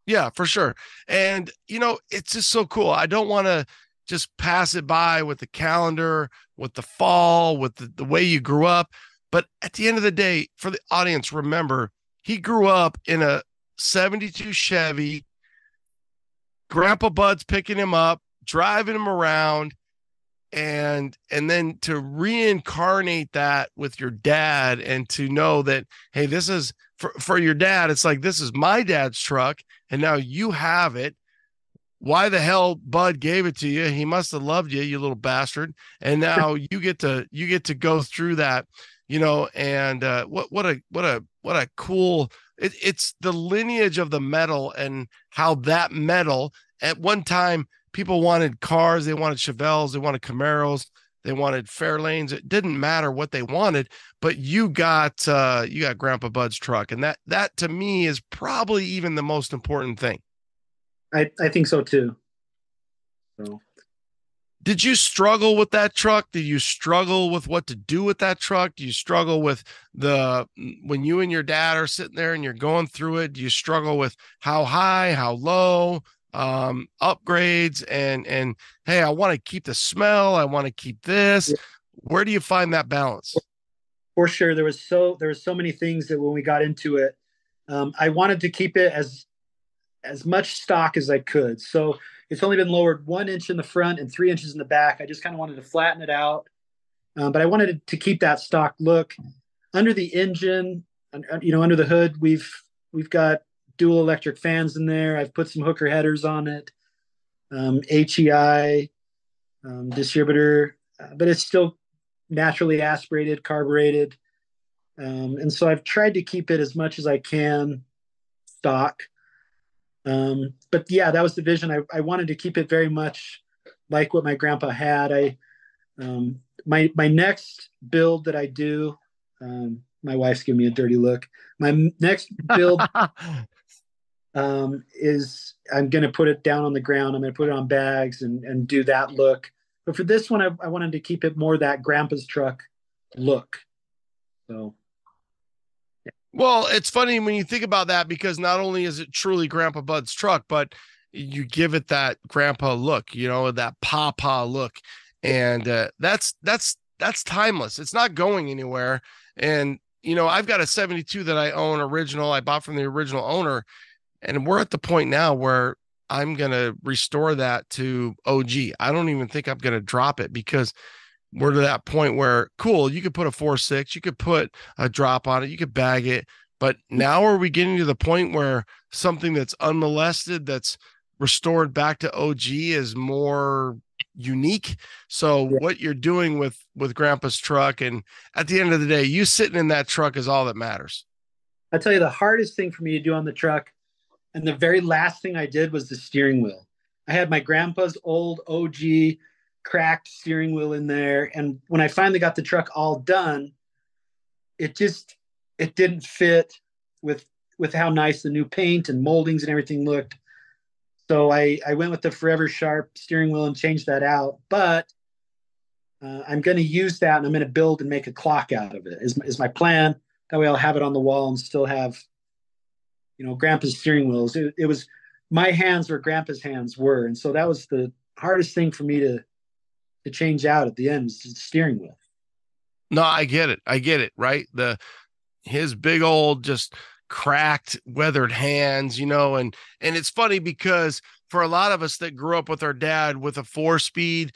Yeah, for sure. And, it's just so cool. I don't want to just pass it by with the calendar, with the fall, with the way you grew up. But at the end of the day, for the audience, remember, he grew up in a 72 Chevy Grandpa Bud's picking him up, driving him around, and then to reincarnate that with your dad, and to know that, hey, this is for your dad, it's like, this is my dad's truck and now you have it. Why the hell Bud gave it to you? He must have loved you, you little bastard. And now you get to go through that, and what a cool, it's the lineage of the metal, and how that metal at one time, people wanted cars, they wanted Chevelles, they wanted Camaros, they wanted Fairlanes. It didn't matter what they wanted, but you got Grandpa Bud's truck, and that to me is probably even the most important thing. I think so too. So, did you struggle with that truck? Did you struggle with what to do with that truck? Do you struggle with when you and your dad are sitting there and you're going through it? Do you struggle with how high, how low? Upgrades and hey, I want to keep the smell, I want to keep this. Yeah. Where do you find that balance? For sure, there was so many things that when we got into it, I wanted to keep it as much stock as I could. So it's only been lowered 1 inch in the front and 3 inches in the back. I just kind of wanted to flatten it out, but I wanted to keep that stock look. Under the engine, under the hood, we've got dual electric fans in there. I've put some hooker headers on it, HEI distributor, but it's still naturally aspirated, carbureted. And so I've tried to keep it as much as I can stock. But yeah, that was the vision. I wanted to keep it very much like what my grandpa had. My next build that I do, my wife's giving me a dirty look. My next build is I'm going to put it down on the ground. I'm going to put it on bags and do that look. But for this one, I wanted to keep it more that grandpa's truck look. So. Yeah. Well, it's funny when you think about that, because not only is it truly Grandpa Bud's truck, but you give it that grandpa look, that papa look. And that's timeless. It's not going anywhere. And, I've got a 72 that I own original. I bought from the original owner. And we're at the point now where I'm going to restore that to OG. I don't even think I'm going to drop it, because we're to that point where, cool, you could put a 4.6, you could put a drop on it, you could bag it. But now are we getting to the point where something that's unmolested, that's restored back to OG, is more unique? So what you're doing with Grandpa's truck, and at the end of the day, you sitting in that truck is all that matters. I'll tell you, the hardest thing for me to do on the truck, and the very last thing I did, was the steering wheel. I had my grandpa's old OG cracked steering wheel in there. And when I finally got the truck all done, it didn't fit with how nice the new paint and moldings and everything looked. So I went with the Forever Sharp steering wheel and changed that out. But I'm going to use that, and I'm going to build and make a clock out of it is my plan. That way I'll have it on the wall and still have Grandpa's steering wheels. It was my hands where Grandpa's hands were. And so that was the hardest thing for me to change out at the end, was the steering wheel. No, I get it. Right. His big old, just cracked, weathered hands, and it's funny, because for a lot of us that grew up with our dad with a 4-speed,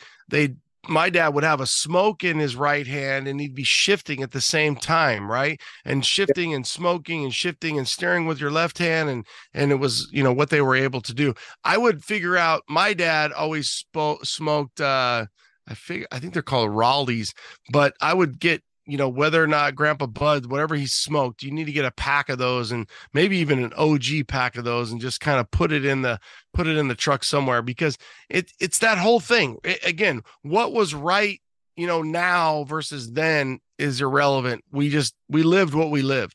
my dad would have a smoke in his right hand, and he'd be shifting at the same time, right? And shifting and smoking and shifting and steering with your left hand. And it was, what they were able to do. I would figure out, my dad always smoked, I think they're called Raleighs, but I would get, whether or not Grandpa Bud, whatever he smoked, you need to get a pack of those, and maybe even an OG pack of those, and just kind of put it in the truck somewhere, because it's that whole thing. Again, what was right, now versus then is irrelevant. We lived what we lived.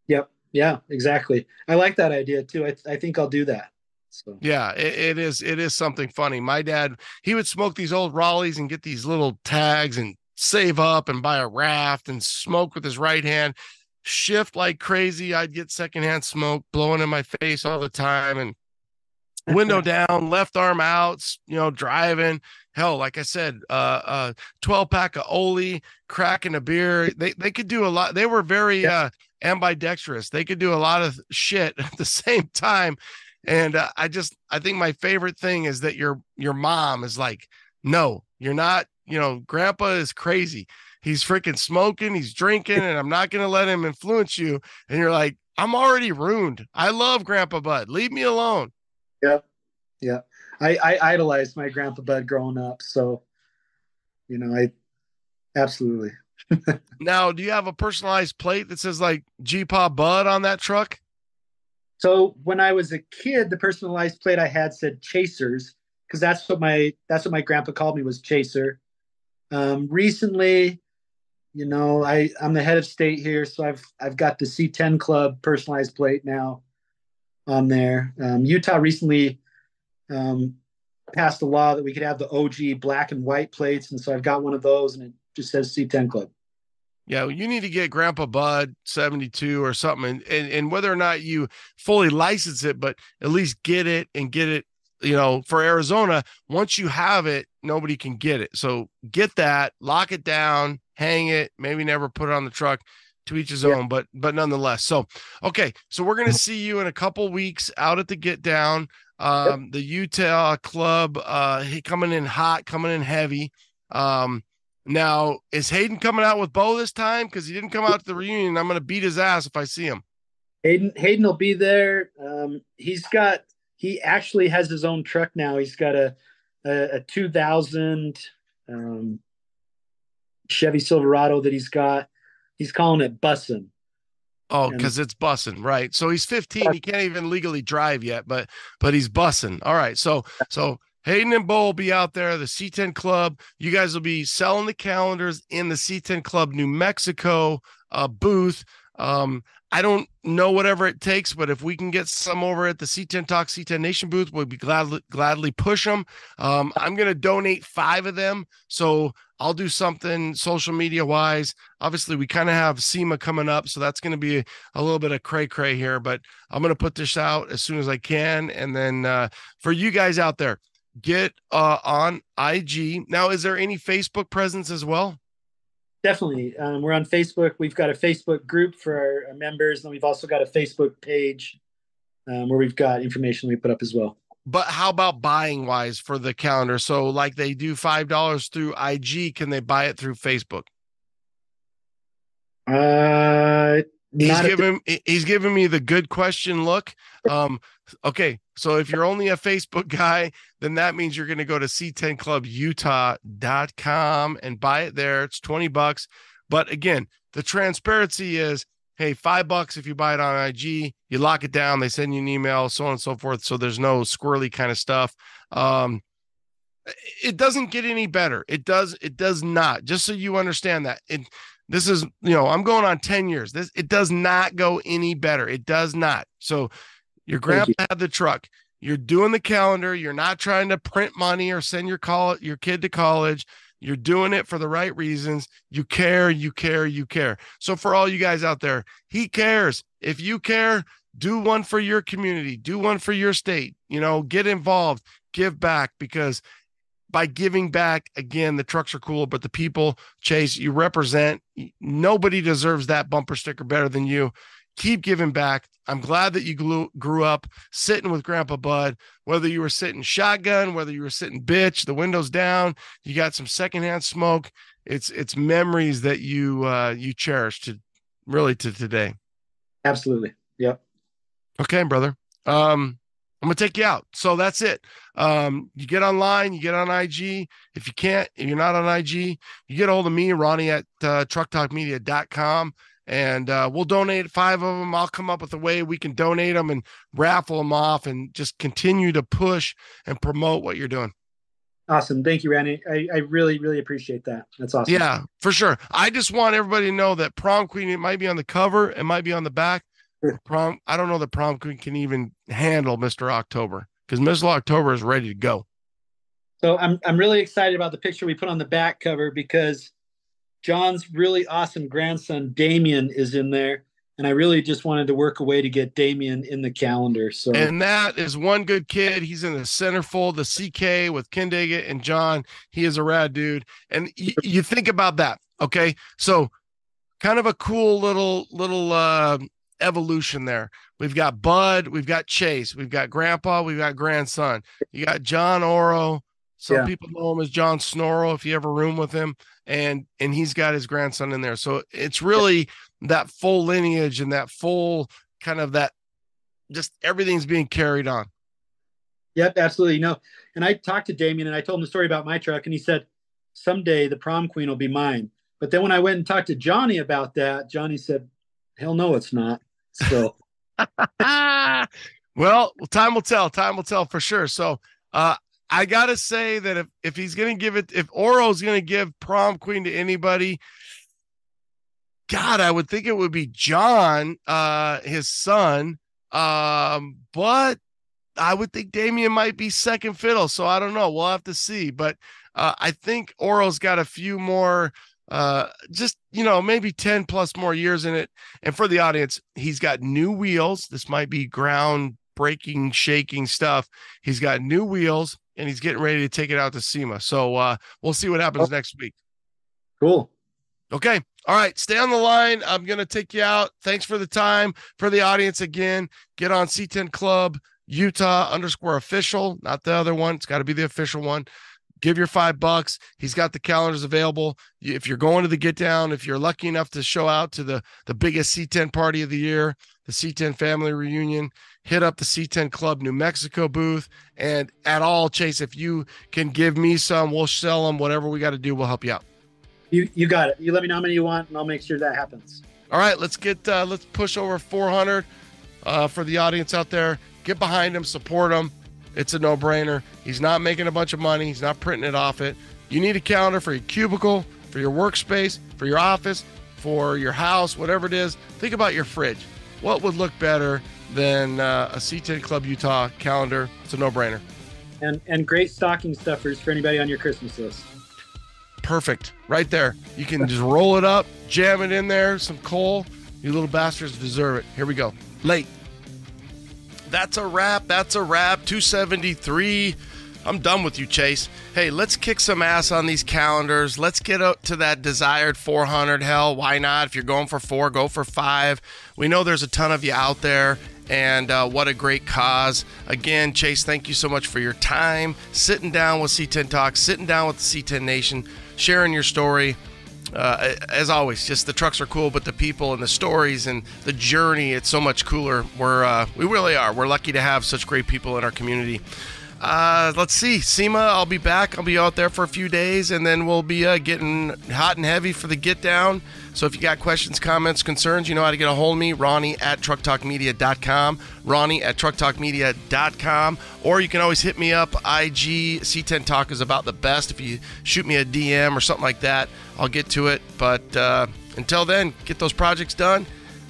Yep. Yeah, exactly. I like that idea too. I think I'll do that. So. Yeah, it is something funny. My dad, he would smoke these old Raleighs and get these little tags and save up and buy a raft and smoke with his right hand, shift like crazy. I'd get secondhand smoke blowing in my face all the time, and window down, left arm out, driving. Hell, like I said, 12-pack of Oli, cracking a beer. They could do a lot. They were very ambidextrous. They could do a lot of shit at the same time. And I think my favorite thing is that your mom is like, no, you're not, grandpa is crazy. He's freaking smoking, he's drinking, and I'm not going to let him influence you. And you're like, I'm already ruined. I love Grandpa Bud. Leave me alone. Yep. Yeah. I idolized my Grandpa Bud growing up. So, I absolutely. Now, do you have a personalized plate that says like G-Pa Bud on that truck? So when I was a kid, the personalized plate I had said Chasers, because that's what my grandpa called me, was Chaser. Recently, I'm the head of state here, so I've got the C10 Club personalized plate now on there. Utah recently passed a law that we could have the OG black and white plates, and so I've got one of those, and it just says C10 Club. Yeah, you need to get Grandpa Bud 72 or something, and whether or not you fully license it, but at least get it. For Arizona, once you have it, nobody can get it. So get that, lock it down, hang it, maybe never put it on the truck, to each his own, but nonetheless. So, okay. So we're going to see you in a couple weeks out at the Get Down, the Utah Club, coming in hot, coming in heavy. Now, is Hayden coming out with Bo this time? Because he didn't come out to the reunion. I'm going to beat his ass if I see him. Hayden will be there. He actually has his own truck now. He's got a 2000 Chevy Silverado that he's got. He's calling it Bussin'. Oh, because it's bussin', right? So he's 15. He can't even legally drive yet, but he's bussin'. All right. So Hayden and Bo will be out there, the C10 Club. You guys will be selling the calendars in the C10 Club New Mexico booth. I don't know whatever it takes, but if we can get some over at the C10 Talk, C10 Nation booth, we'll be gladly push them. I'm going to donate 5 of them. So I'll do something social media wise. Obviously, we kind of have SEMA coming up, so that's going to be a little bit of cray here, but I'm going to put this out as soon as I can. And then for you guys out there, get on IG. Now, is there any Facebook presence as well? Definitely. We're on Facebook. We've got a Facebook group for our members, and we've also got a Facebook page where we've got information we put up as well. But how about buying wise for the calendar? So like they do $5 through IG, can they buy it through Facebook? He's giving me the good question look. Okay, so if you're only a Facebook guy, then that means you're going to go to c10clubutah.com and buy it there. It's $20. But again, the transparency is, hey, $5 if you buy it on IG, you lock it down, they send you an email, so on and so forth. So there's no squirrely kind of stuff. It doesn't get any better. It does not. Just so you understand that. This is, I'm going on 10 years. It does not go any better. It does not. So your grandpa had the truck. You're doing the calendar. You're not trying to print money or send your kid to college. You're doing it for the right reasons. You care. So for all you guys out there, he cares. If you care, do one for your community. Do one for your state. Get involved. Give back, because by giving back, again, the trucks are cool, but the people, Chase, you represent. Nobody deserves that bumper sticker better than you. Keep giving back. I'm glad that you grew up sitting with Grandpa Bud, whether you were sitting shotgun, whether you were sitting bitch, the windows down, you got some secondhand smoke. It's memories that you cherish to today. Absolutely. Yep. Okay, brother. I'm going to take you out. So that's it. You get online, you get on IG. If you're not on IG, you get a hold of me, Ronnie, at trucktalkmedia.com. And we'll donate 5 of them. I'll come up with a way we can donate them and raffle them off and just continue to push and promote what you're doing. Awesome. Thank you, Randy. I really, really appreciate that. That's awesome. Yeah, for sure. I just want everybody to know that Prom Queen, it might be on the cover, it might be on the back. I don't know that Prom Queen can even handle Mr. October, because Mr. October is ready to go. So I'm really excited about the picture we put on the back cover, because John's really awesome grandson, Damien, is in there. And I really just wanted to work a way to get Damien in the calendar. So, and that is one good kid. He's in the centerfold, the CK with Kendiga and John. He is a rad dude. And you think about that. Okay. So kind of a cool little evolution there. We've got Bud, we've got Chase, we've got Grandpa, we've got grandson. You got John Oro. Some people know him as John Snorro if you ever room with him, and he's got his grandson in there. So it's really that full lineage and that full kind of that, just everything's being carried on. Yep, absolutely. No, and I talked to Damien and I told him the story about my truck, and he said, someday the prom queen will be mine. But then when I went and talked to Johnny about that, Johnny said, hell no, it's not. So, well, time will tell. Time will tell for sure. So, I gotta say that if he's gonna give it, if Oro's gonna give prom queen to anybody, God, I would think it would be John, his son. But I would think Damien might be second fiddle. So I don't know. We'll have to see. But I think Oro's got a few more, just, maybe 10 plus more years in it. And for the audience, he's got new wheels. This might be ground-breaking, shaking stuff. He's got new wheels, and he's getting ready to take it out to SEMA. So we'll see what happens next week. Cool. Okay. All right. Stay on the line. I'm going to take you out. Thanks for the time. For the audience, again, get on C10 Club Utah _official, not the other one. It's got to be the official one. Give your $5. He's got the calendars available. If you're going to the get down, if you're lucky enough to show out to the biggest C10 party of the year, the C10 family reunion, hit up the C10 Club New Mexico booth. And at all, Chase, if you can give me some, we'll sell them. Whatever we got to do, we'll help you out. You got it. You let me know how many you want, and I'll make sure that happens. All right, let's push over 400 for the audience out there. Get behind him, support him. It's a no-brainer. He's not making a bunch of money. He's not printing it off it. You need a calendar for your cubicle, for your workspace, for your office, for your house, whatever it is. Think about your fridge. What would look better than a C10 Club Utah calendar? It's a no-brainer. And great stocking stuffers for anybody on your Christmas list. Perfect. Right there. You can just roll it up, jam it in there, some coal. You little bastards deserve it. Here we go. Late. That's a wrap. 273. I'm done with you, Chase. Hey, let's kick some ass on these calendars. Let's get up to that desired 400. Hell, why not? If you're going for 4, go for 5. We know there's a ton of you out there, and what a great cause. Again, Chase, thank you so much for your time, sitting down with C10 Talk, sitting down with the C10 Nation, sharing your story. As always, just the trucks are cool, but the people and the stories and the journey, it's so much cooler. We really are. We're lucky to have such great people in our community. Let's see. SEMA, I'll be back. I'll be out there for a few days, and then we'll be getting hot and heavy for the get down. So if you got questions, comments, concerns, you know how to get a hold of me, Ronnie@trucktalkmedia.com, Ronnie@trucktalkmedia.com, or you can always hit me up. IG C10 Talk is about the best. If you shoot me a DM or something like that, I'll get to it. But until then, get those projects done.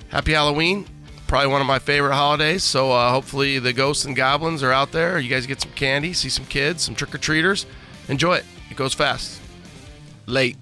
Happy Halloween. Probably one of my favorite holidays. So hopefully the ghosts and goblins are out there. You guys get some candy, see some kids, some trick-or-treaters. Enjoy it. It goes fast. Late.